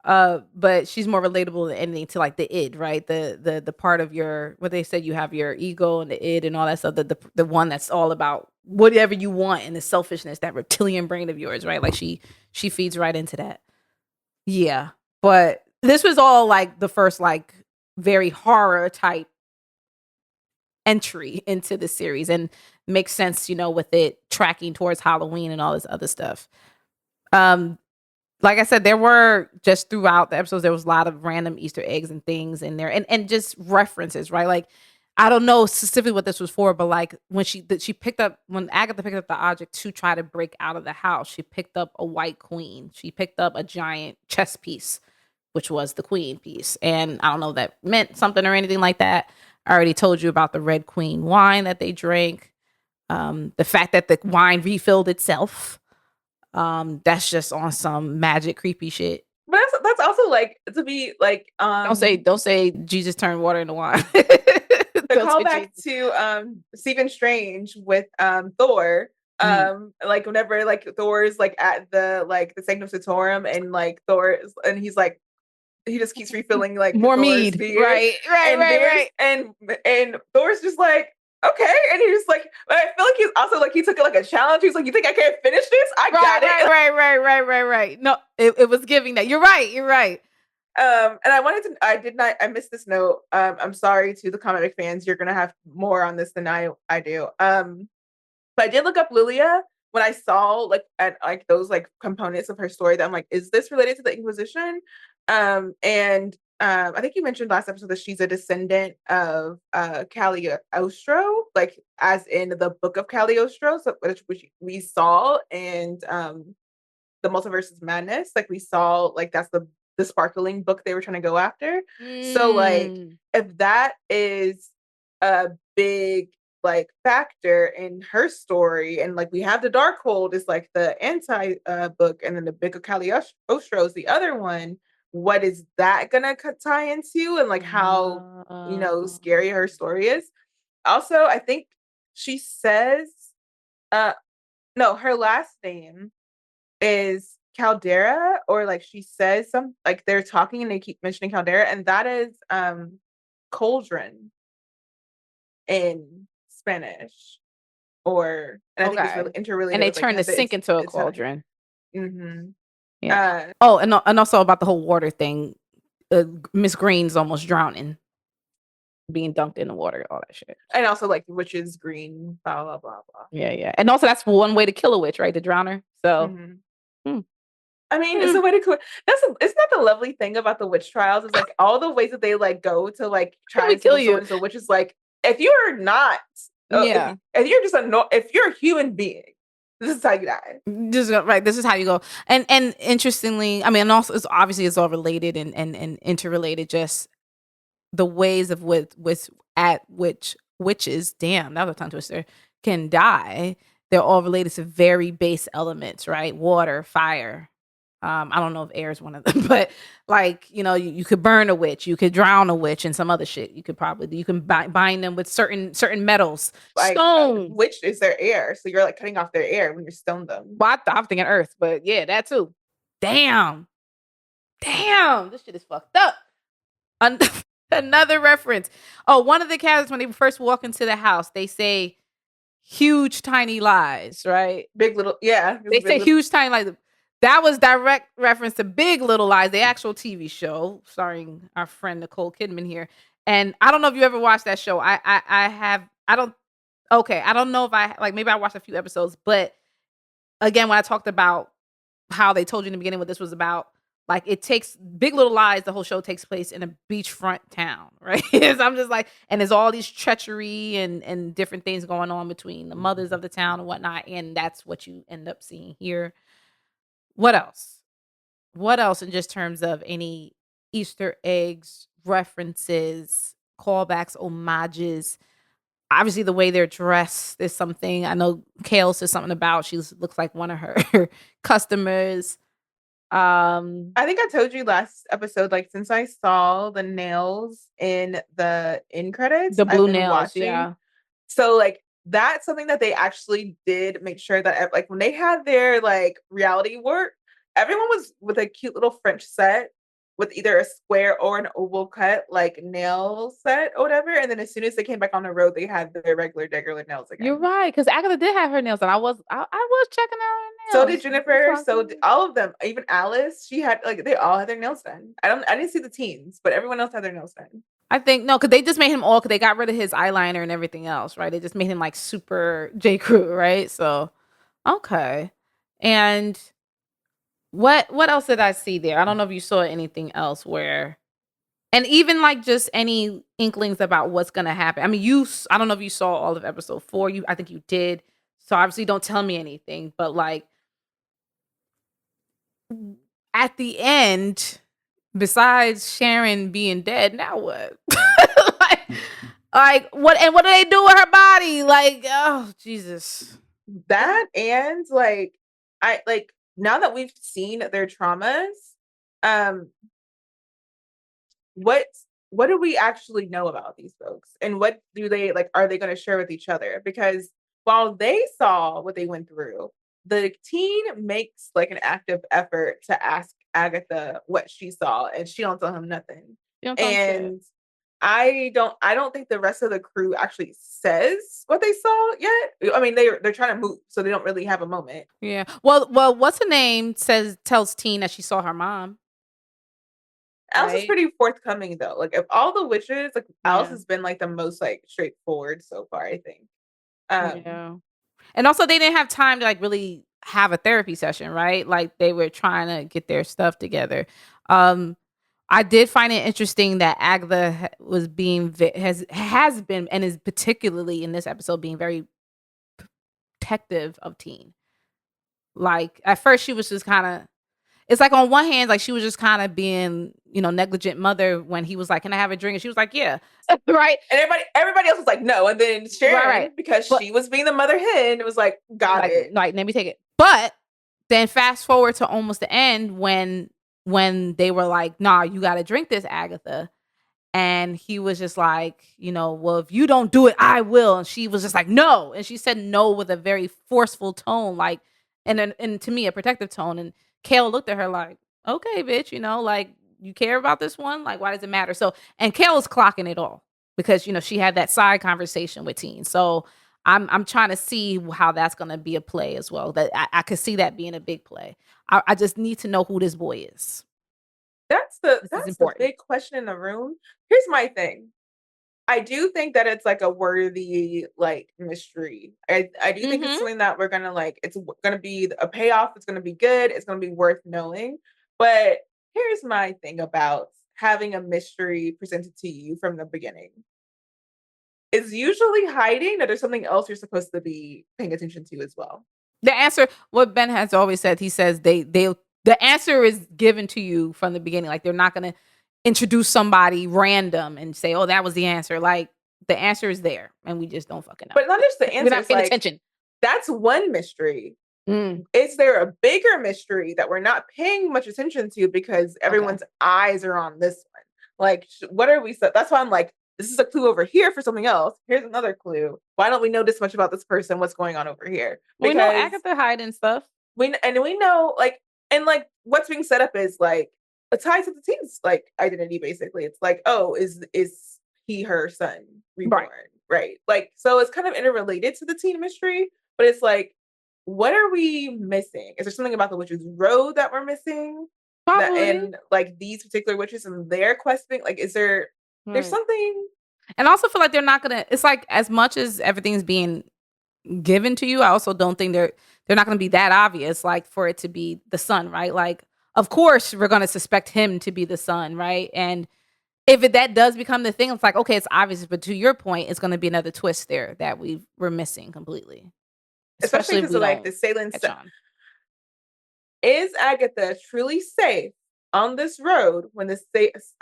But she's more relatable than anything to like the id, right? The part of what they said, you have your ego and the id and all that stuff. The one that's all about whatever you want and the selfishness, that reptilian brain of yours, right? Like she feeds right into that. Yeah. But this was all like the first like very horror type entry into the series, and makes sense, you know, with it tracking towards Halloween and all this other stuff. Like I said, there were just throughout the episodes, there was a lot of random Easter eggs and things in there, and just references, right? Like, I don't know specifically what this was for, but like when Agatha picked up the object to try to break out of the house, she picked up a white queen. She picked up a giant chess piece, which was the queen piece. And I don't know if that meant something or anything like that. I already told you about the Red Queen wine that they drank. The fact that the wine refilled itself. That's just on some magic creepy shit. But that's also like to be like don't say Jesus turned water into wine. The callback to Stephen Strange with Thor. Like whenever like Thor's like at the Sanctum Sanctorum, and like he's like, he just keeps refilling like more Thor's mead. Beer. Right. And Thor's just like, okay. And he's like, I feel like he's also like, he took it like a challenge. He's like, you think I can't finish this? I got it. Right. No, it was giving that. You're right. And I missed this note. I'm sorry to the comic fans. You're going to have more on this than I do. But I did look up Lilia when I saw like at like those like components of her story that I'm like, is this related to the Inquisition? And I think you mentioned last episode that she's a descendant of Cagliostro, like as in the book of Cagliostro, so which we saw in the Multiverse Madness. Like we saw, like that's the sparkling book they were trying to go after. So like if that is a big like factor in her story, and like we have the Darkhold is like the anti book, and then the Book of Cagliostro is the other one. What is that gonna tie into, and like how scary her story is? Also, I think she says no, her last name is Caldera, or like she says some like they're talking and they keep mentioning Caldera, and that is cauldron in Spanish, and I think it's really interrelated. And they with, like, turn the sink into a Italian. cauldron. Mm-hmm. Yeah. And also about the whole water thing. Miss Green's almost drowning, being dunked in the water, all that shit. And also like witches green, blah blah blah blah. Yeah. And also that's one way to kill a witch, right? To drown her. So. I mean, it's a way to isn't that the lovely thing about the witch trials? Is like all the ways that they like go to like try to kill you. So which is like, if you're not, if you're just if you're a human being, this is how you die. This is how you go. And interestingly, I mean, and also it's all related and interrelated. Just the ways of which witches, damn, that was a tongue twister, can die. They're all related to very base elements, right? Water, fire. I don't know if air is one of them, but like, you could burn a witch, you could drown a witch, and some other shit. You can bind them with certain metals. Like, stone. Witch is their air, so you're like cutting off their air when you stone them. Well, I'm thinking earth, but yeah, that too. Damn, this shit is fucked up. Another reference. Oh, one of the characters, when they first walk into the house, they say huge tiny lies, right? Big little, yeah. They say huge tiny lies. That was direct reference to Big Little Lies, the actual TV show starring our friend Nicole Kidman here. And I don't know if you ever watched that show. I don't know if maybe I watched a few episodes, but again, when I talked about how they told you in the beginning what this was about, like it takes Big Little Lies, the whole show takes place in a beachfront town, right? So I'm just like, and there's all these treachery and different things going on between the mothers of the town and whatnot. And that's what you end up seeing here. What else? In just terms of any Easter eggs, references, callbacks, homages? Obviously, the way they're dressed is something. I know Kale says something about she looks like one of her customers. I think I told you last episode, like since I saw the nails in the end credits, the blue nails, yeah. So like that's something that they actually did make sure that like when they had their like reality work, everyone was with a cute little French set with either a square or an oval cut like nail set or whatever. And then as soon as they came back on the road, they had their regular nails again. You're right, because Agatha did have her nails, and I was checking out her nails. So did Jennifer. So did all of them. Even Alice, she had like they all had their nails done. I didn't see the teens, but everyone else had their nails done. I think no, because they just made him because they got rid of his eyeliner and everything else, right? They just made him like super J. Crew, right? So, okay. And what else did I see there? I don't know if you saw anything else and even like just any inklings about what's gonna happen. I mean, I don't know if you saw all of episode 4. I think you did. So obviously, don't tell me anything. But like at the end, besides Sharon being dead, now what? like what? And what do they do with her body? Like, oh Jesus! That and like now that we've seen their traumas, what do we actually know about these folks, and what do they like? Are they going to share with each other? Because while they saw what they went through, the teen makes like an active effort to ask Agatha what she saw, and she don't tell him nothing. And I don't think the rest of the crew actually says what they saw yet. I mean, they're trying to move, so they don't really have a moment. Yeah. Well, what's her name tells Teen that she saw her mom. Alice is pretty forthcoming though. Like of all the witches, like Alice has been like the most like straightforward so far, I think. Yeah. And also they didn't have time to like really have a therapy session, right? Like they were trying to get their stuff together. I did find it interesting that Agatha was being has been and is particularly in this episode being very protective of Teen. Like at first she was just kind of, it's like on one hand, like she was just kind of being, negligent mother when he was like, "Can I have a drink?" And she was like, "Yeah." Right. And everybody else was like, "No." And then Sharon, because she was being the mother hen, it was like, got it. Like, let me take it. But then fast forward to almost the end when they were like, "Nah, you got to drink this, Agatha." And he was just like, "Well, if you don't do it, I will." And she was just like, "No." And she said no with a very forceful tone, like, and to me, a protective tone. And Kale looked at her like, "Okay, bitch, like, you care about this one? Like, why does it matter?" So, and Kale was clocking it all because, she had that side conversation with Teen. So I'm trying to see how that's going to be a play as well. That I could see that being a big play. I just need to know who this boy is. That's the big question in the room. Here's my thing. I do think that it's like a worthy like mystery. I do think it's something that we're gonna like. It's gonna be a payoff. It's gonna be good. It's gonna be worth knowing. But here's my thing about having a mystery presented to you from the beginning. It's usually hiding that there's something else you're supposed to be paying attention to as well. The answer, what Ben has always said, he says the answer is given to you from the beginning. Like they're not gonna introduce somebody random and say, "Oh, that was the answer." Like the answer is there, and we just don't fucking know. But not just the answer. We're not paying attention. That's one mystery. Is there a bigger mystery that we're not paying much attention to because everyone's eyes are on this one? Like, what are we? That's why I'm like, this is a clue over here for something else. Here's another clue. Why don't we know this much about this person? What's going on over here? Because we know Agatha hiding stuff. We know what's being set up is like a tie to the team's like identity. Basically, it's like, oh, is he her son reborn? Right. Like, so it's kind of interrelated to the teen mystery, but it's like, what are we missing? Is there something about the witch's road that we're missing? And like these particular witches and their questing, like, is there there's something? And I also feel like they're not gonna. It's like as much as everything's being given to you, I also don't think they're not gonna be that obvious. Like for it to be the son, right? Like, of course we're gonna suspect him to be the son, right? And if that does become the thing, it's like, okay, it's obvious. But to your point, it's gonna be another twist there that we're missing completely. Especially because of like the Salem. Is Agatha truly safe on this road when the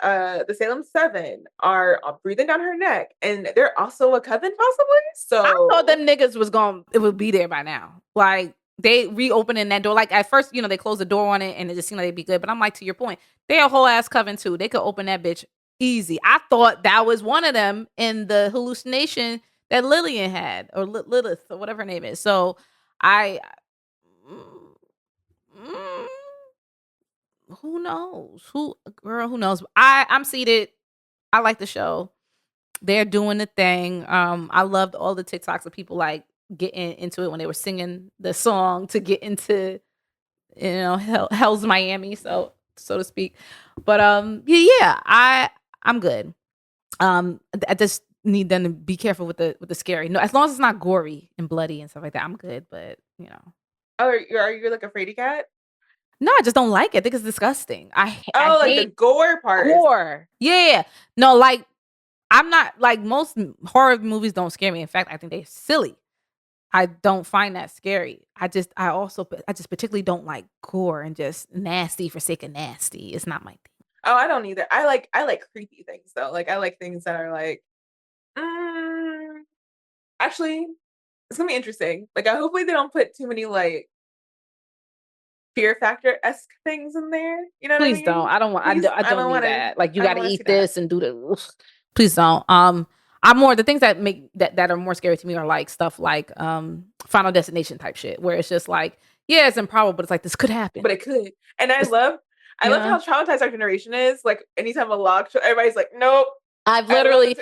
Salem 7 are breathing down her neck, and they're also a coven possibly? So I thought them niggas it would be there by now. Like they reopening that door. Like at first, they closed the door on it, and it just seemed like they'd be good. But I'm like, to your point, they a whole ass coven too. They could open that bitch easy. I thought that was one of them in the hallucination that Lillian had, or Lilith, or whatever her name is. So who knows? Who knows? I'm seated. I like the show. They're doing the thing. I loved all the TikToks of people like getting into it when they were singing the song to get into, Hell's Miami, so to speak. But yeah, I'm good. I just need them to be careful with the scary. No, as long as it's not gory and bloody and stuff like that, I'm good. But are you like a fraidy cat? No, I just don't like it. I think it's disgusting. I hate the gore part. Gore. Yeah. No, like I'm not like most horror movies don't scare me. In fact, I think they're silly. I don't find that scary. I just particularly don't like gore and just nasty for sake of nasty. It's not my thing. Oh, I don't either. I like creepy things though. Like I like things that are like, actually, it's gonna be interesting. Like hopefully they don't put too many like Fear Factor-esque things in there. You know what I mean? Please don't. I don't want. I don't need that. Like you got to eat this and do the. Please don't. I'm more the things that make that are more scary to me are like stuff like Final Destination type shit, where it's just like, yeah, it's improbable, but it's like this could happen. But it could. And I love how traumatized our generation is. Like anytime a log show, everybody's like, nope. I've literally,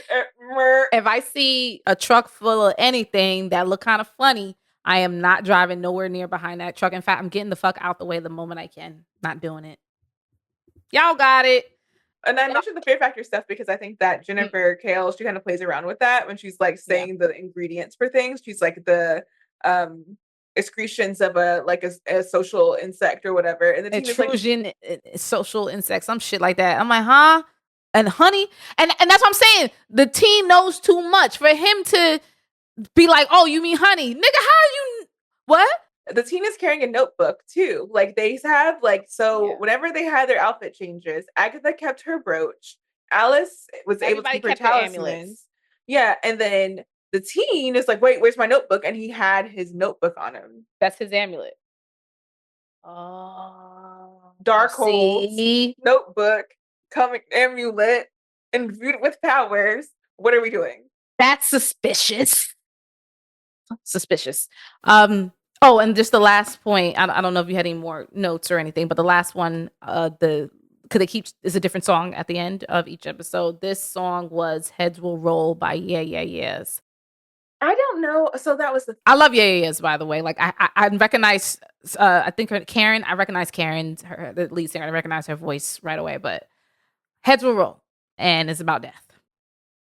if I see a truck full of anything that look kind of funny, I am not driving nowhere near behind that truck. In fact, I'm getting the fuck out the way the moment I can. Not doing it. Y'all got it. And I mentioned the Fear Factor stuff because I think that Jennifer Kale, she kind of plays around with that when she's like saying the ingredients for things. She's like the excretions of a social insect or whatever. And the teen is like, Intrusion, social insects, some shit like that. I'm like, huh? And honey, and that's what I'm saying. The teen knows too much for him to be like, oh, you mean honey, nigga? How you what? the teen is carrying a notebook too. Like they have whenever they had their outfit changes, Agatha kept her brooch. Alice was able to Everybody keep her kept their talismans. amulets. Yeah, and then the teen is like, wait, where's my notebook? And he had his notebook on him. That's his amulet. Oh, Darkhold's notebook, coming amulet, imbued with powers. What are we doing? That's suspicious. Suspicious. Oh, and just the last point. I don't know if you had any more notes or anything, but the last one, could they keep is a different song at the end of each episode. This song was "Heads Will Roll" by Yeah Yeah Yeahs. I don't know. So that was I love Yeah Yeah Yeahs, by the way. Like I recognize. I think Karen. I recognize Karen, the lead singer. I recognize her voice right away. But "Heads Will Roll" and it's about death.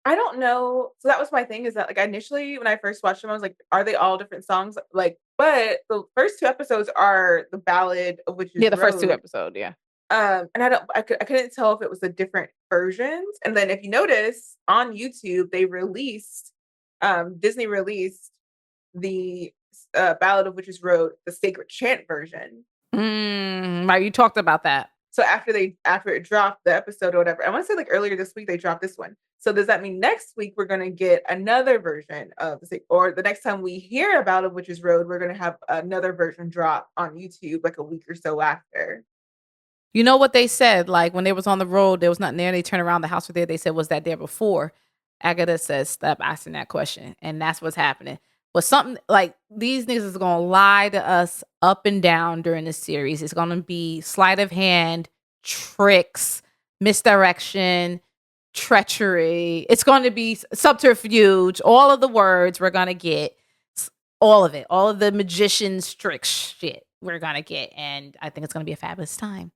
I don't know. So that was my thing, is that like initially when I first watched them, I was like, are they all different songs? Like, but the first two episodes are the Ballad of Witches Yeah, the first two Road. episodes, yeah. And I couldn't tell if it was the different versions. And then if you notice on YouTube, they released Disney released the Ballad of Witches Road, the Sacred Chant version. Right, you talked about that. So after it dropped the episode or whatever, I want to say like earlier this week they dropped this one. So does that mean next week we're going to get another version of or the next time we hear about of Witches Road, we're going to have another version drop on YouTube like a week or so after? You know what they said? Like when they was on the road, there was nothing there. They turned around, the house was there. They said, was that there before? Agatha says, stop asking that question. And that's what's happening. But something like these niggas is going to lie to us up and down during this series. It's going to be sleight of hand, tricks, misdirection, treachery. It's going to be subterfuge. All of the words we're going to get. All of it. All of the magician's tricks shit we're going to get. And I think it's going to be a fabulous time.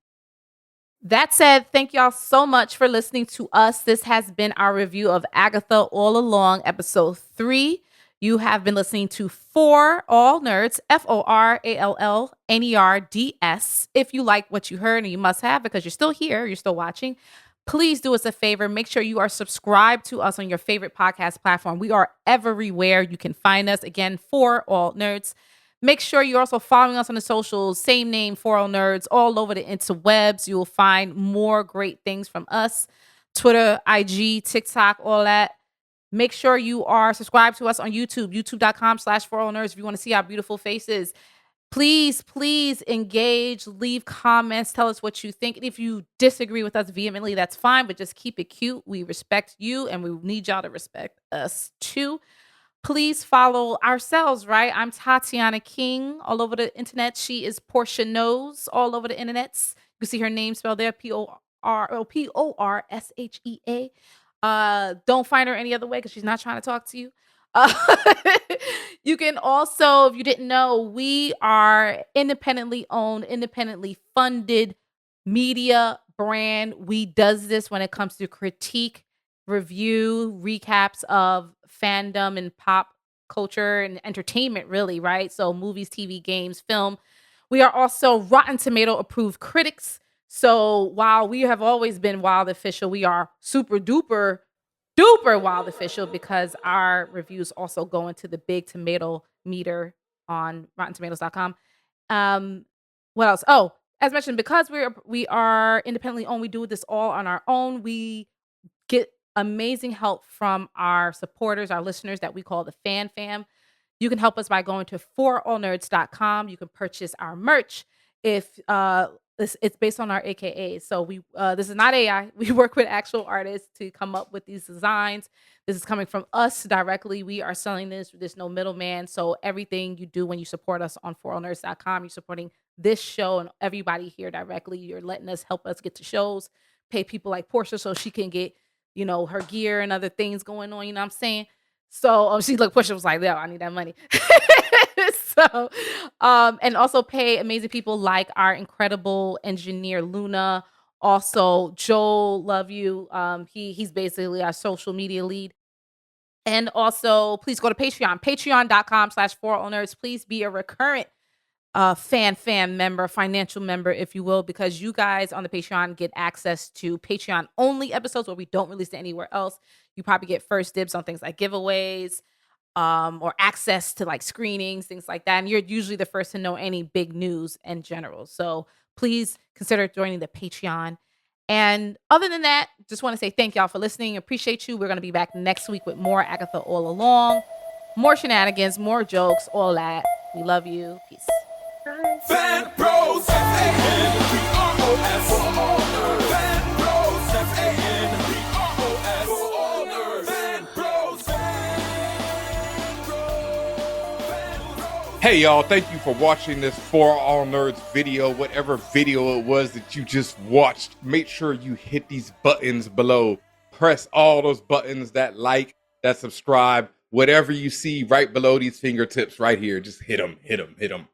That said, thank y'all so much for listening to us. This has been our review of Agatha All Along, episode 3. You have been listening to For All Nerds, FORALLNERDS. If you like what you heard, and you must have because you're still here, you're still watching, please do us a favor. Make sure you are subscribed to us on your favorite podcast platform. We are everywhere. You can find us, again, For All Nerds. Make sure you're also following us on the socials, same name, For All Nerds, all over the interwebs. You will find more great things from us. Twitter, IG, TikTok, all that. Make sure you are subscribed to us on YouTube, youtube.com/forallnerds if you want to see our beautiful faces. Please, please engage, leave comments, tell us what you think. And if you disagree with us vehemently, that's fine, but just keep it cute. We respect you, and we need y'all to respect us too. Please follow ourselves, right? I'm Tatiana King all over the internet. She is Porshea Knows all over the internets. You can see her name spelled there, Porshea. Don't find her any other way because she's not trying to talk to you. You can also, if you didn't know, we are independently owned, independently funded media brand. We does this when it comes to critique, review, recaps of fandom and pop culture and entertainment, really, right? So movies, TV, games, film. We are also Rotten Tomato approved critics. So while we have always been Wild Official, we are super duper Wild Official because our reviews also go into the big tomato meter on RottenTomatoes.com. What else? Oh, as mentioned, because we are independently owned, we do this all on our own. We get amazing help from our supporters, our listeners that we call the Fan Fam. You can help us by going to forallnerds.com. You can purchase our merch. If it's based on our AKAs. So this is not AI. We work with actual artists to come up with these designs. This is coming from us directly. We are selling this. There's no middleman. So everything you do when you support us on forallnerds.com, you're supporting this show and everybody here directly. You're letting us help us get to shows, pay people like Porshea so she can get, her gear and other things going on. You know what I'm saying? So Porshea was like, yeah, I need that money. So, and also pay amazing people like our incredible engineer, Luna. Also, Joel, love you. He's basically our social media lead. And also, please go to Patreon, patreon.com/forallnerds. Please be a recurrent fan member, financial member, if you will, because you guys on the Patreon get access to Patreon only episodes where we don't release it anywhere else. You probably get first dibs on things like giveaways, or access to like screenings, things like that. And you're usually the first to know any big news in general. So please consider joining the Patreon. And other than that, just want to say thank y'all for listening. Appreciate you. We're going to be back next week with more Agatha All Along, more shenanigans, more jokes, all that. We love you. Peace. Fan Bros, F-A-N-B-R-O-S, for all nerds. Fan Bros, F-A-N-B-R-O-S, for all nerds. Fan Bros, Fan Bros. Hey y'all, thank you for watching this For All Nerds video. Whatever video it was that you just watched, make sure you hit these buttons below. Press all those buttons, that like, that subscribe, whatever you see right below these fingertips right here. Just hit them, hit them, hit them.